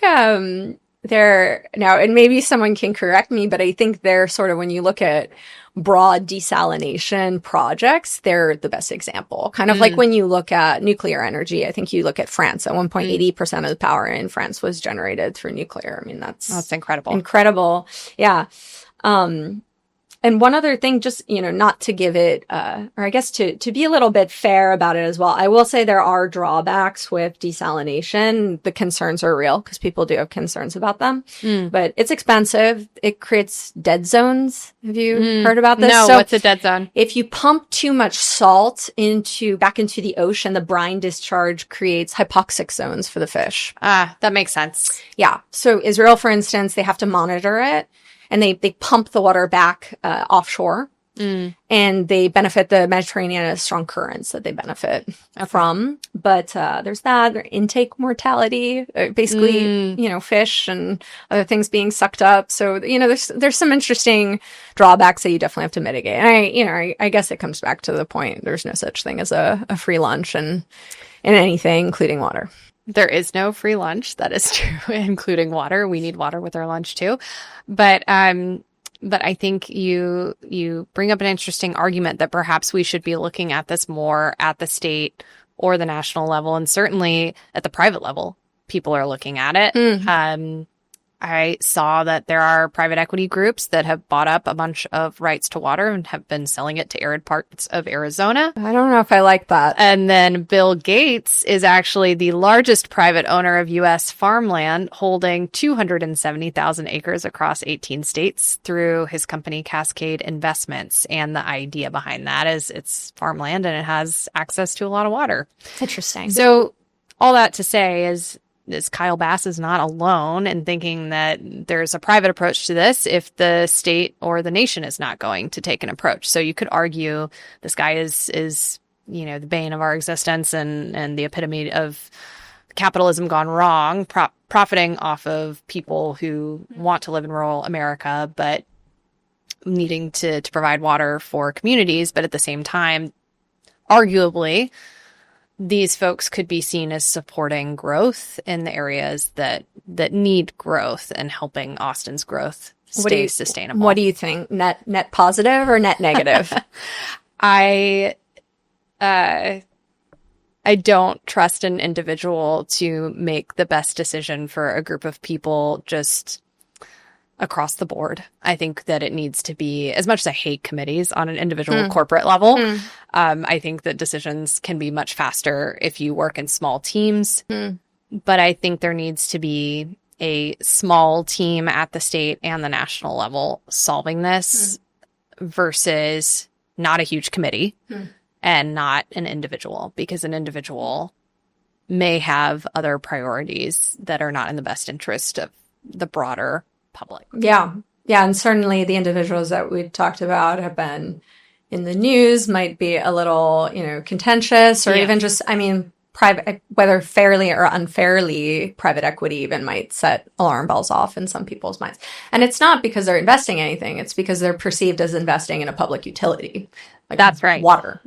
they're now, and maybe someone can correct me, but I think they're sort of, when you look at broad desalination projects, they're the best example. Kind of like when you look at nuclear energy, I think you look at France. At one point, 80% of the power in France was generated through nuclear. I mean, that's incredible. Incredible. Yeah. And one other thing, just, not to give it, or I guess to be a little bit fair about it as well, I will say there are drawbacks with desalination. The concerns are real because people do have concerns about them, but it's expensive. It creates dead zones. Have you heard about this? No, so what's a dead zone? If you pump too much salt back into the ocean, the brine discharge creates hypoxic zones for the fish. That makes sense. Yeah. So Israel, for instance, they have to monitor it. And they pump the water back offshore, and they benefit the Mediterranean as strong currents that they benefit from. But there's that, their intake mortality, basically, fish and other things being sucked up. So, there's some interesting drawbacks that you definitely have to mitigate. And I guess it comes back to the point, there's no such thing as a free lunch in anything, including water. There is no free lunch. That is true, including water. We need water with our lunch too. But I think you bring up an interesting argument that perhaps we should be looking at this more at the state or the national level, and certainly at the private level. People are looking at it. I saw that there are private equity groups that have bought up a bunch of rights to water and have been selling it to arid parts of Arizona. I don't know if I like that. And then Bill Gates is actually the largest private owner of U.S. farmland, holding 270,000 acres across 18 states through his company Cascade Investments. And the idea behind that is it's farmland and it has access to a lot of water. Interesting. So all that to say is Kyle Bass is not alone in thinking that there's a private approach to this if the state or the nation is not going to take an approach. So you could argue this guy is the bane of our existence and the epitome of capitalism gone wrong, profiting off of people who want to live in rural America, but needing to provide water for communities. But at the same time, arguably, these folks could be seen as supporting growth in the areas that need growth and helping Austin's growth stay sustainable. What do you think? Net positive or net negative? I don't trust an individual to make the best decision for a group of people just across the board. I think that it needs to be, as much as I hate committees on an individual corporate level, I think that decisions can be much faster if you work in small teams. But I think there needs to be a small team at the state and the national level solving this versus not a huge committee and not an individual, because an individual may have other priorities that are not in the best interest of the broader public. Yeah. Yeah. And certainly the individuals that we talked about have been in the news, might be a little, contentious, or even just, private, whether fairly or unfairly, private equity even might set alarm bells off in some people's minds. And it's not because they're investing anything. It's because they're perceived as investing in a public utility. Like that's right. Water.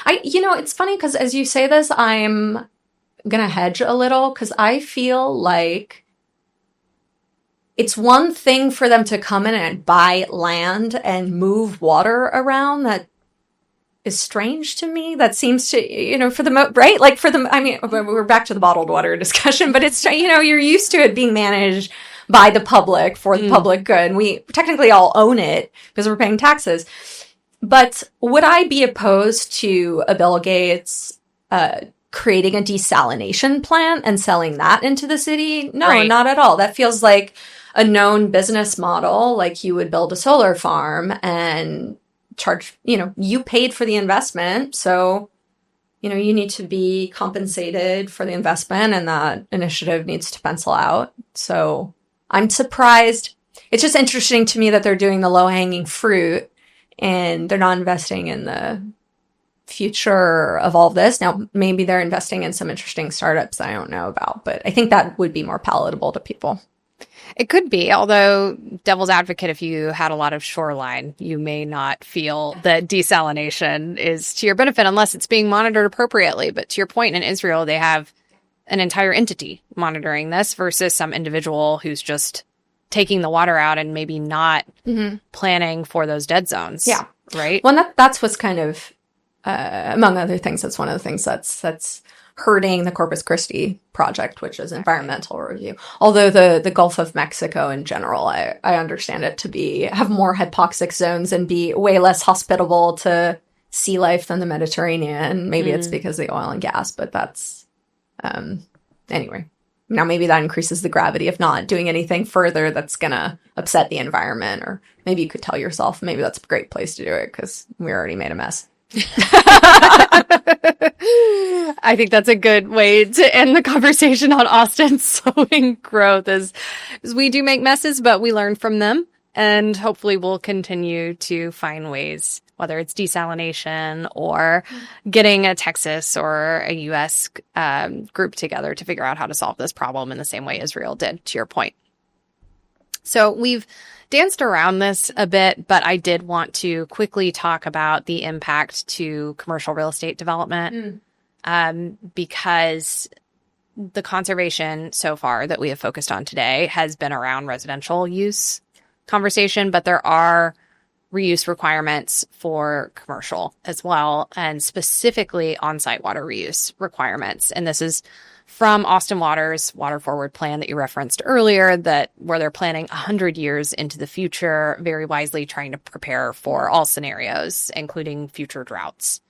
It's funny because as you say this, I'm going to hedge a little because I feel like it's one thing for them to come in and buy land and move water around that is strange to me. That seems to, right? Like we're back to the bottled water discussion, but it's, you're used to it being managed by the public for the public good. And we technically all own it because we're paying taxes. But would I be opposed to a Bill Gates creating a desalination plant and selling that into the city? No, right. Not at all. That feels like a known business model. Like you would build a solar farm and charge, you paid for the investment. So, you need to be compensated for the investment, and that initiative needs to pencil out. So I'm surprised. It's just interesting to me that they're doing the low-hanging fruit and they're not investing in the future of all of this. Now, maybe they're investing in some interesting startups that I don't know about, but I think that would be more palatable to people. It could be, although devil's advocate, if you had a lot of shoreline, you may not feel that desalination is to your benefit unless it's being monitored appropriately. But to your point, in Israel, they have an entire entity monitoring this versus some individual who's just taking the water out and maybe not planning for those dead zones. Yeah. Right? Well, that's what's kind of, among other things, that's one of the things that's hurting the Corpus Christi project, which is environmental review. Although the Gulf of Mexico in general, I understand it to have more hypoxic zones and be way less hospitable to sea life than the Mediterranean. Maybe it's because of the oil and gas, but that's, anyway. Now maybe that increases the gravity of not doing anything further that's going to upset the environment. Or maybe you could tell yourself, maybe that's a great place to do it because we already made a mess. I think that's a good way to end the conversation on Austin's slowing growth is we do make messes, but we learn from them. And hopefully we'll continue to find ways, whether it's desalination or getting a Texas or a U.S. Group together to figure out how to solve this problem in the same way Israel did, to your point. So we've danced around this a bit, but I did want to quickly talk about the impact to commercial real estate development because the conservation so far that we have focused on today has been around residential use conversation, but there are reuse requirements for commercial as well, and specifically on-site water reuse requirements. And this is from Austin Water's Water Forward plan that you referenced earlier, where they're planning 100 years into the future, very wisely trying to prepare for all scenarios, including future droughts.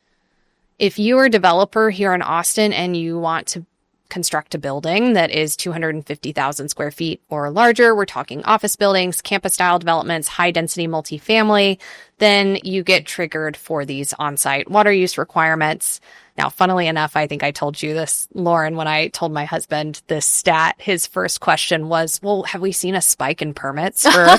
If you're a developer here in Austin and you want to construct a building that is 250,000 square feet or larger, we're talking office buildings, campus-style developments, high-density multifamily, then you get triggered for these on-site water use requirements. Now, funnily enough, I think I told you this, Lauren, when I told my husband this stat, his first question was, well, have we seen a spike in permits for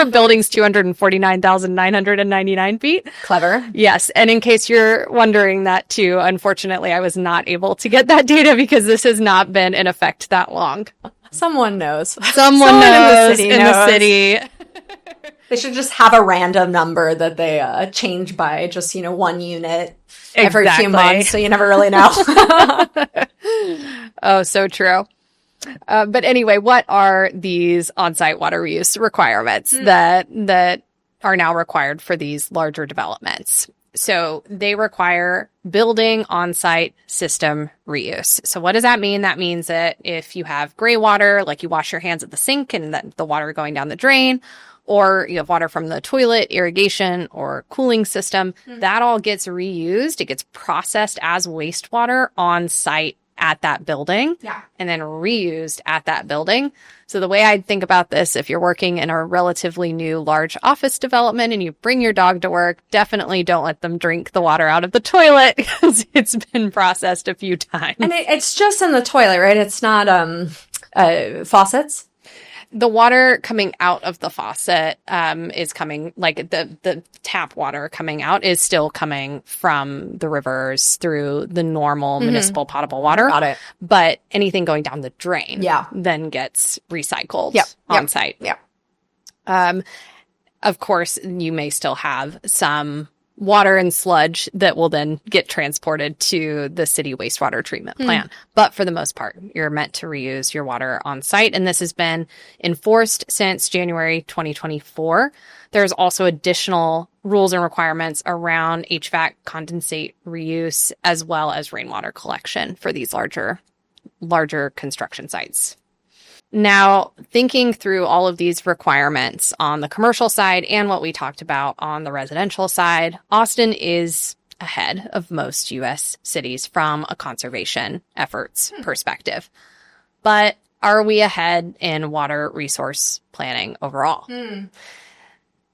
buildings 249,999 feet? Clever. Yes. And in case you're wondering that too, unfortunately, I was not able to get that data because this has not been in effect that long. Someone knows. Someone knows in the city. They should just have a random number that they change by just, 1 unit every few months, so you never really know. Oh, so true. But anyway, what are these on-site water reuse requirements that are now required for these larger developments? So they require building on-site system reuse. So what does that mean? That means that if you have gray water, like you wash your hands at the sink and the water going down the drain, or you have water from the toilet, irrigation, or cooling system, that all gets reused. It gets processed as wastewater on site at that building Yeah. and then reused at that building. So the way I think about this, if you're working in a relatively new large office development and you bring your dog to work, definitely don't let them drink the water out of the toilet because it's been processed a few times. And it's just in the toilet, right? It's not faucets. The water coming out of the faucet is coming, like the tap water coming out is still coming from the rivers through the normal municipal potable water. Got it. But anything going down the drain Yeah. then gets recycled Yep. on site. Yeah. Of course, you may still have some water and sludge that will then get transported to the city wastewater treatment plant. But for the most part, you're meant to reuse your water on site. And this has been enforced since January 2024. There's also additional rules and requirements around HVAC condensate reuse, as well as rainwater collection for these larger construction sites. Now, thinking through all of these requirements on the commercial side and what we talked about on the residential side, Austin is ahead of most U.S. cities from a conservation efforts perspective. But are we ahead in water resource planning overall?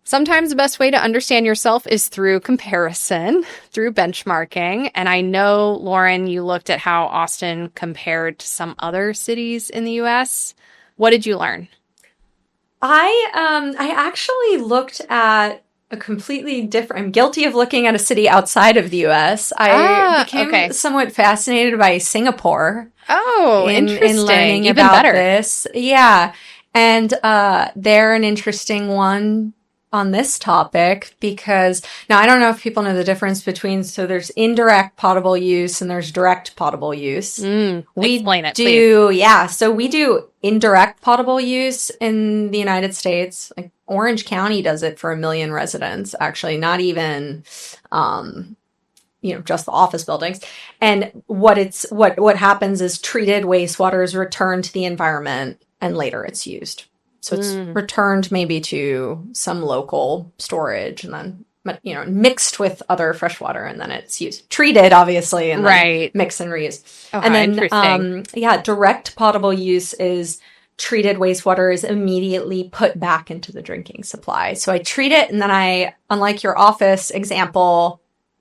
Sometimes the best way to understand yourself is through comparison, through benchmarking. And I know, Lauren, you looked at how Austin compared to some other cities in the U.S. What did you learn? I actually looked at a completely different. I'm guilty of looking at a city outside of the U.S. I became somewhat fascinated by Singapore. Oh, interesting. In learning Even about better. this. Yeah. And they're an interesting one on this topic because now I don't know if people know the difference between, so there's indirect potable use and there's direct potable use. Explain it, please. Yeah. So we do indirect potable use in the United States. Like Orange County does it for 1 million residents, actually, not even, just the office buildings. And what happens is treated wastewater is returned to the environment and later it's used. So it's returned maybe to some local storage and then, mixed with other fresh water and then it's used. Treated, obviously, and then mix and reuse. Oh, and then, interesting. direct potable use is treated wastewater is immediately put back into the drinking supply. So I treat it and then unlike your office example,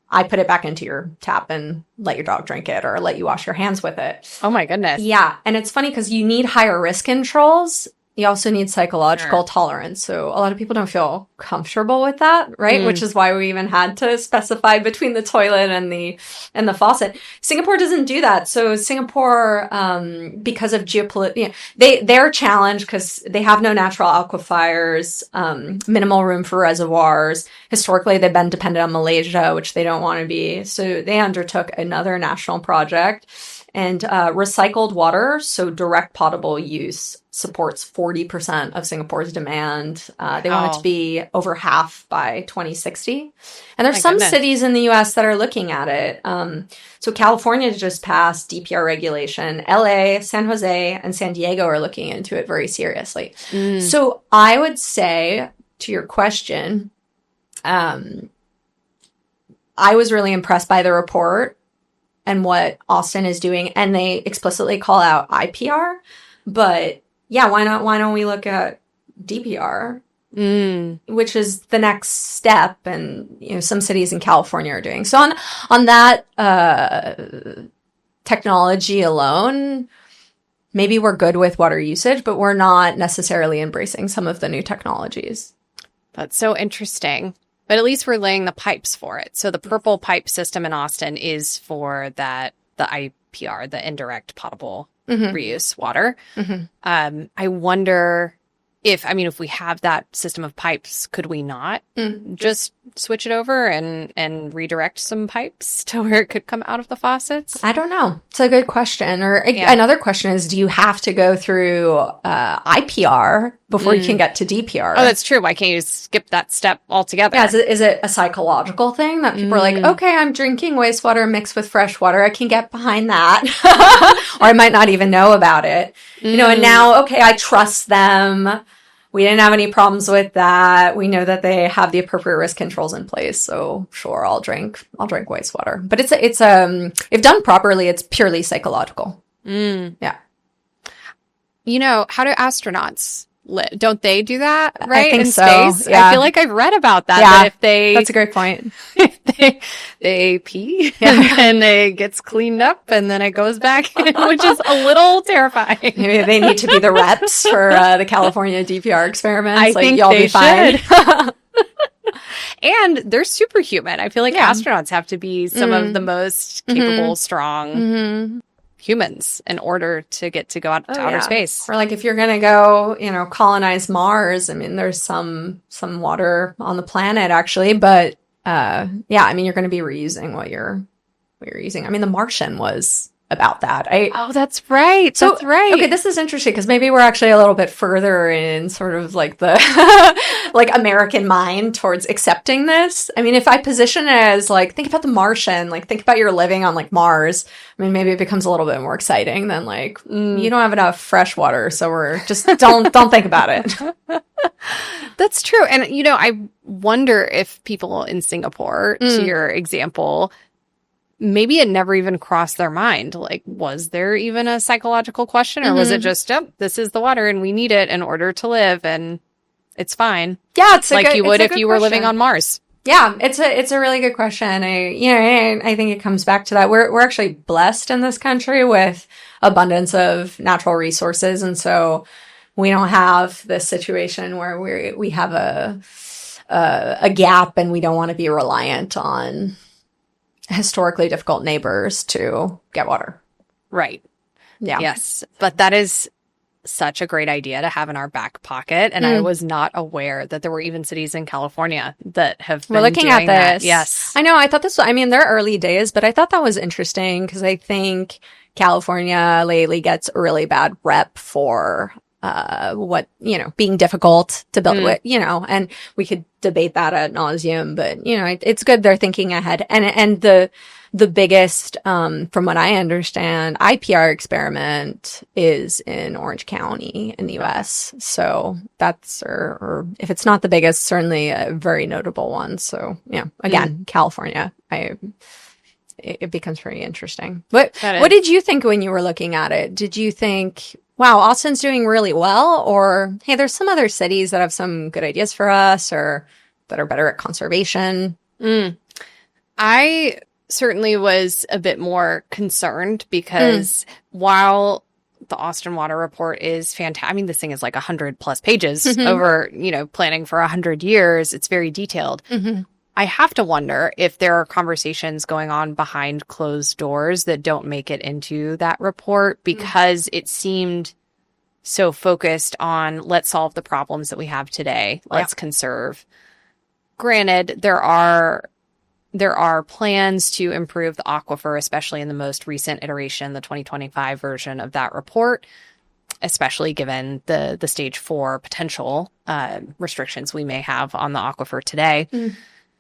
I put it back into your tap and let your dog drink it or let you wash your hands with it. Oh my goodness. Yeah. And it's funny because you need higher risk controls. You also need psychological tolerance. So a lot of people don't feel comfortable with that, right? Which is why we even had to specify between the toilet and the faucet. Singapore doesn't do that. So Singapore, because of geopolitical, they're challenged because they have no natural aquifers, minimal room for reservoirs. Historically, they've been dependent on Malaysia, which they don't want to be. So they undertook another national project. And recycled water, so direct potable use, supports 40% of Singapore's demand. They want it to be over half by 2060. And there's some cities in the U.S. that are looking at it. So California just passed DPR regulation. LA, San Jose, and San Diego are looking into it very seriously. So I would say, to your question, I was really impressed by the report and what Austin is doing, and they explicitly call out IPR. But yeah, why don't we look at DPR, which is the next step, and some cities in California are doing. So on that technology alone, maybe we're good with water usage, but we're not necessarily embracing some of the new technologies. That's so interesting. But at least we're laying the pipes for it. So the purple pipe system in Austin is for the IPR, the indirect potable reuse water. I wonder if we have that system of pipes, could we not just switch it over and redirect some pipes to where it could come out of the faucets? I don't know. It's a good question. Or another question is, do you have to go through IPR before you can get to DPR? Oh, that's true. Why can't you skip that step altogether? Yeah, is it a psychological thing that people are like, okay, I'm drinking wastewater mixed with fresh water. I can get behind that. Or I might not even know about it. And now, okay, I trust them. We didn't have any problems with that. We know that they have the appropriate risk controls in place. So sure, I'll drink wastewater. But it's if done properly, it's purely psychological. Yeah. You know, how do astronauts live? Don't they do that, right? I think in so. Space? Yeah. I feel like I've read about that. Yeah. That if they, that's a great point. they pee and then it gets cleaned up and then it goes back in, which is a little terrifying. Maybe they need to be the reps for the California DPR experiments. I think y'all they be fine. should. And they're superhuman. I feel like astronauts have to be some of the most capable, strong humans in order to get to go out to outer space. Or like if you're going to go, colonize Mars, I mean, there's some water on the planet actually, but I mean, you're going to be reusing what you're using. I mean, The Martian was about that. Oh, that's right. That's right. Okay, this is interesting because maybe we're actually a little bit further in sort of like the like American mind towards accepting this. I mean, if I position it as like, think about The Martian, like think about you're living on like Mars. I mean, maybe it becomes a little bit more exciting than like, you don't have enough fresh water, so we're just don't think about it. That's true. And I wonder if people in Singapore, to your example, maybe it never even crossed their mind. Like, was there even a psychological question, or was it just, this is the water and we need it in order to live and it's fine? Yeah, it's like you would if you were living on Mars. Yeah, it's a really good question. I think it comes back to that. We're actually blessed in this country with abundance of natural resources, and so we don't have this situation where we have a gap and we don't want to be reliant on historically difficult neighbors to get water. Right. Yeah. Yes. But that is such a great idea to have in our back pocket. And I was not aware that there were even cities in California that have been looking doing at this. That. Yes. I know. I thought they're early days, but I thought that was interesting because I think California lately gets a really bad rep for being difficult to build with, and we could debate that ad nauseum, but it's good they're thinking ahead. And the biggest, from what I understand, IPR experiment is in Orange County in the US. So that's, or if it's not the biggest, certainly a very notable one. So again, California, it becomes pretty interesting. What did you think when you were looking at it? Did you think, wow, Austin's doing really well? Or, hey, there's some other cities that have some good ideas for us or that are better at conservation? I certainly was a bit more concerned because while the Austin Water Report is fantastic, I mean, this thing is like 100 plus pages over, planning for 100 years. It's very detailed. I have to wonder if there are conversations going on behind closed doors that don't make it into that report because it seemed so focused on let's solve the problems that we have today. Let's conserve. Granted, there are plans to improve the aquifer, especially in the most recent iteration, the 2025 version of that report, especially given the stage 4 potential restrictions we may have on the aquifer today.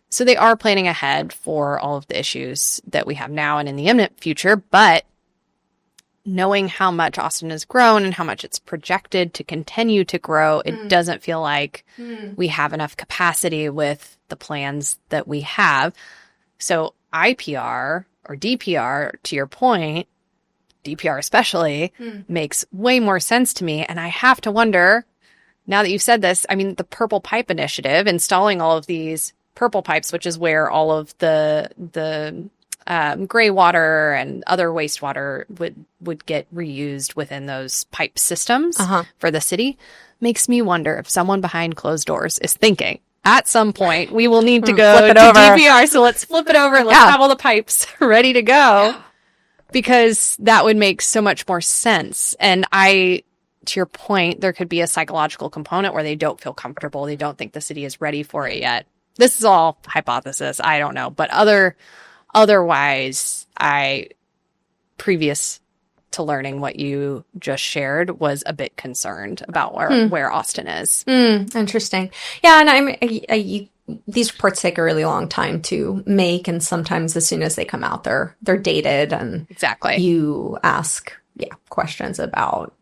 So they are planning ahead for all of the issues that we have now and in the imminent future. But knowing how much Austin has grown and how much it's projected to continue to grow, it doesn't feel like we have enough capacity with the plans that we have. So IPR or DPR, to your point, DPR especially, makes way more sense to me. And I have to wonder, now that you've said this, I mean, the Purple Pipe Initiative, installing all of these purple pipes, which is where all of the gray water and other wastewater would get reused within those pipe systems for the city, makes me wonder if someone behind closed doors is thinking, at some point, we will need to go to DPR, so let's flip it over and let's have all the pipes ready to go, because that would make so much more sense. And to your point, there could be a psychological component where they don't feel comfortable. They don't think the city is ready for it yet. This is all hypothesis. I don't know. But otherwise, previous to learning what you just shared, was a bit concerned about where Austin is. Interesting. Yeah. And these reports take a really long time to make. And sometimes as soon as they come out, they're dated. And exactly, you ask questions about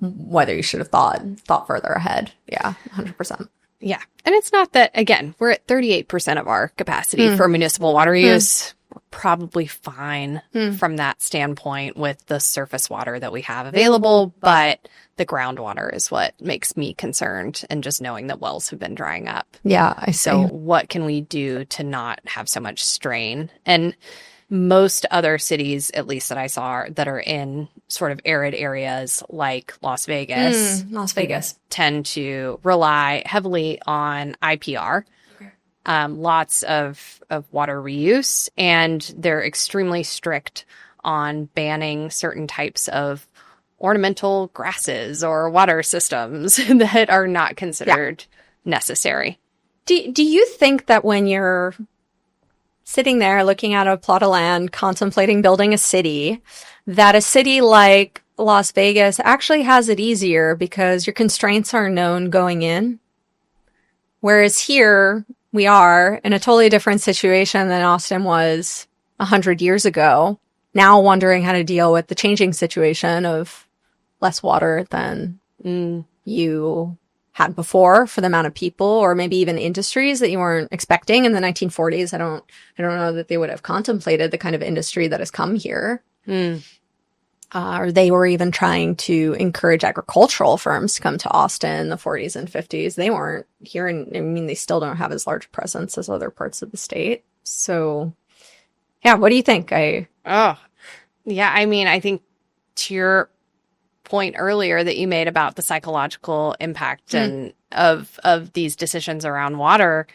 whether you should have thought further ahead. Yeah, 100%. Yeah. And it's not that, again, we're at 38% of our capacity for municipal water use. We're probably fine from that standpoint with the surface water that we have available, but the groundwater is what makes me concerned, and just knowing that wells have been drying up. Yeah, I see. So what can we do to not have so much strain? And most other cities, at least that I saw, that are in sort of arid areas like Las Vegas, tend to rely heavily on IPR, lots of water reuse, and they're extremely strict on banning certain types of ornamental grasses or water systems that are not considered necessary. Do you think that when you're sitting there looking at a plot of land, contemplating building a city, that a city like Las Vegas actually has it easier because your constraints are known going in? Whereas here we are in a totally different situation than Austin was 100 years ago, now wondering how to deal with the changing situation of less water than you had before for the amount of people, or maybe even industries that you weren't expecting in the 1940s. I don't know that they would have contemplated the kind of industry that has come here. Or they were even trying to encourage agricultural firms to come to Austin in the 40s and 50s. They weren't here. I mean, they still don't have as large a presence as other parts of the state. So, yeah, what do you think? I mean, I think to your point earlier that you made about the psychological impact and of these decisions around water,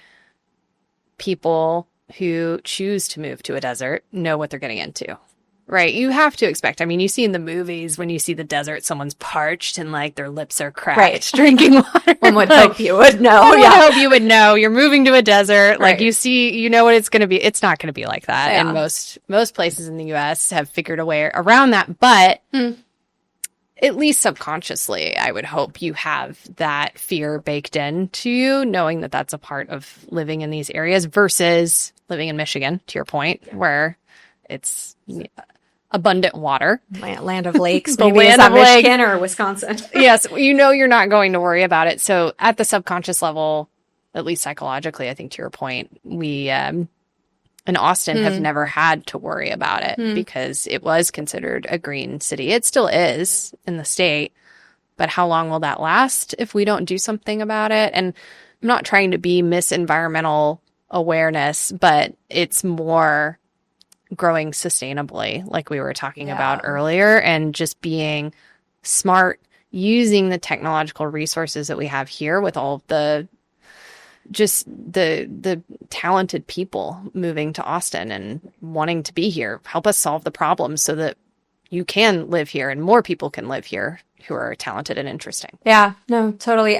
people who choose to move to a desert know what they're getting into, right? You have to expect. I mean, you see in the movies when you see the desert, someone's parched and like their lips are cracked drinking water. One would hope you would know. One would hope you would know. You're moving to a desert. Like you know what it's going to be. It's not going to be like that. And most places in the U.S. have figured a way around that. But at least subconsciously, I would hope you have that fear baked into you, knowing that that's a part of living in these areas versus living in Michigan, to your point, where it's abundant water. Land of lakes. The maybe land is that of lakes. Michigan or Wisconsin? Yes, you know you're not going to worry about it. So at the subconscious level, at least psychologically, I think to your point, we in Austin have never had to worry about it because it was considered a green city. It still is in the state, but how long will that last if we don't do something about it? And I'm not trying to be miss environmental awareness, but it's more growing sustainably, like we were talking about earlier, and just being smart, using the technological resources that we have here with all of the talented people moving to Austin and wanting to be here. Help us solve the problem so that you can live here and more people can live here who are talented and interesting. Yeah, no, totally.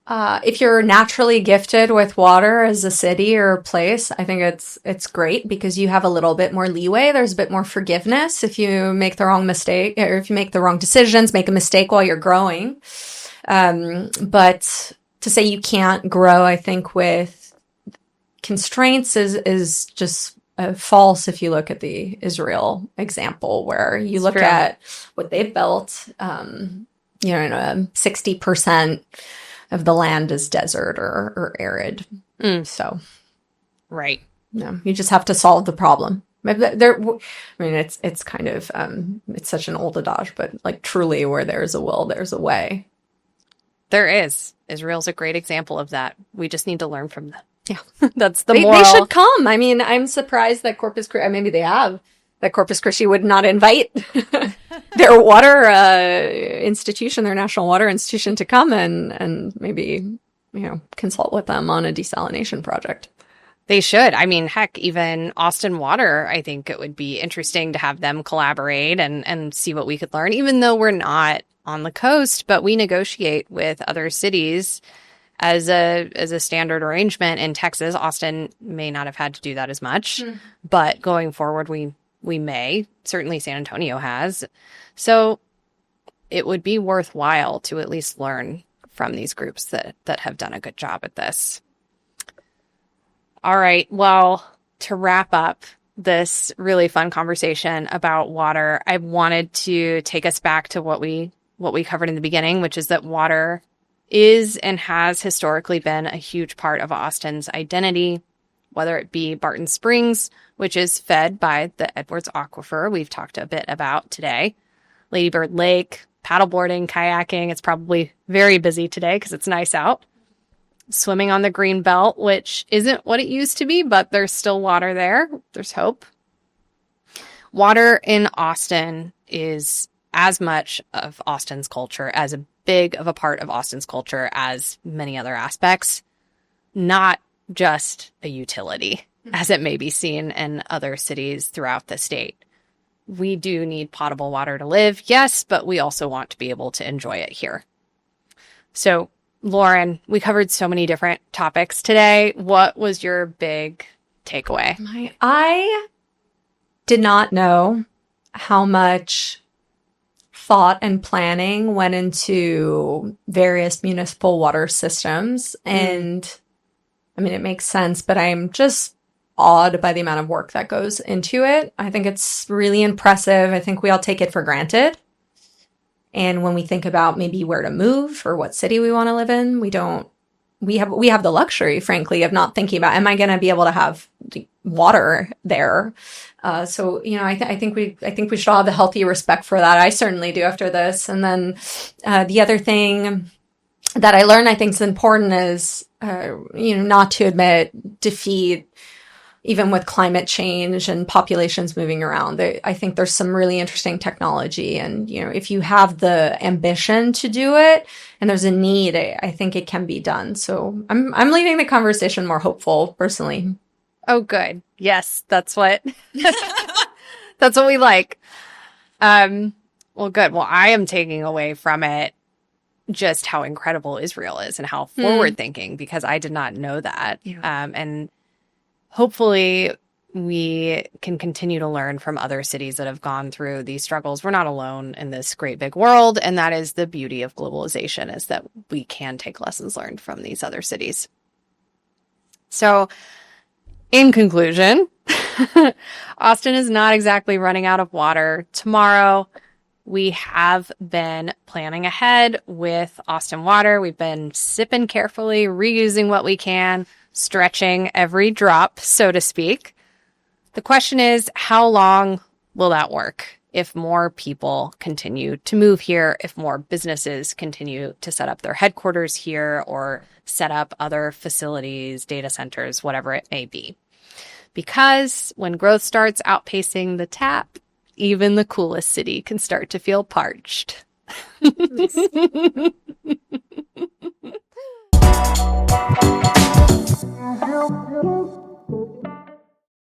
If you're naturally gifted with water as a city or a place, I think it's great because you have a little bit more leeway. There's a bit more forgiveness if you make the wrong mistake, or if you make the wrong decisions, make a mistake while you're growing. But to say you can't grow, I think, with constraints is just false if you look at the Israel example, where you look at what they've built, 60% of the land is desert or arid. So, right. No, you just have to solve the problem. It's kind of, it's such an old adage, but like truly where there's a will, there's a way. There is. Israel's a great example of that. We just need to learn from them. Yeah. That's the moral. They should come. I mean, I'm surprised that maybe they have, that Corpus Christi would not invite their water institution, their national water institution, to come and maybe, consult with them on a desalination project. They should. I mean, heck, even Austin Water, I think it would be interesting to have them collaborate and see what we could learn, even though we're not on the coast, but we negotiate with other cities as a standard arrangement. In Texas, Austin may not have had to do that as much, but going forward, we may. Certainly San Antonio has. So it would be worthwhile to at least learn from these groups that have done a good job at this. All right. Well, to wrap up this really fun conversation about water, I wanted to take us back to what we what we covered in the beginning, which is that water is and has historically been a huge part of Austin's identity, whether it be Barton Springs, which is fed by the Edwards Aquifer we've talked a bit about today, Ladybird Lake, paddleboarding, kayaking. It's probably very busy today because it's nice out. Swimming on the green belt, which isn't what it used to be, but there's still water there. There's hope. Water in Austin is as much of Austin's culture, as big of a part of Austin's culture as many other aspects, not just a utility, as it may be seen in other cities throughout the state. We do need potable water to live, yes, but we also want to be able to enjoy it here. So, Lauren, we covered so many different topics today. What was your big takeaway? I did not know how much thought and planning went into various municipal water systems. And I mean, it makes sense, but I'm just awed by the amount of work that goes into it. I think it's really impressive. I think we all take it for granted. And when we think about maybe where to move or what city we want to live in, we have the luxury, frankly, of not thinking about, am I going to be able to have water there? So, you know, I think we should all have a healthy respect for that. I certainly do after this. And then the other thing that I learned, I think is important is, not to admit defeat, even with climate change and populations moving around. I think there's some really interesting technology. And, you know, if you have the ambition to do it and there's a need, I think it can be done. So I'm leaving the conversation more hopeful personally. Oh, good. Yes, that's what that's what we like. Well, good. Well, I am taking away from it just how incredible Israel is and how forward thinking, because I did not know that. Yeah. And hopefully we can continue to learn from other cities that have gone through these struggles. We're not alone in this great big world. And that is the beauty of globalization, is that we can take lessons learned from these other cities. So in conclusion, Austin is not exactly running out of water tomorrow. We have been planning ahead with Austin Water. We've been sipping carefully, reusing what we can, stretching every drop, so to speak. The question is, how long will that work if more people continue to move here, if more businesses continue to set up their headquarters here or set up other facilities, data centers, whatever it may be? Because when growth starts outpacing the tap, even the coolest city can start to feel parched.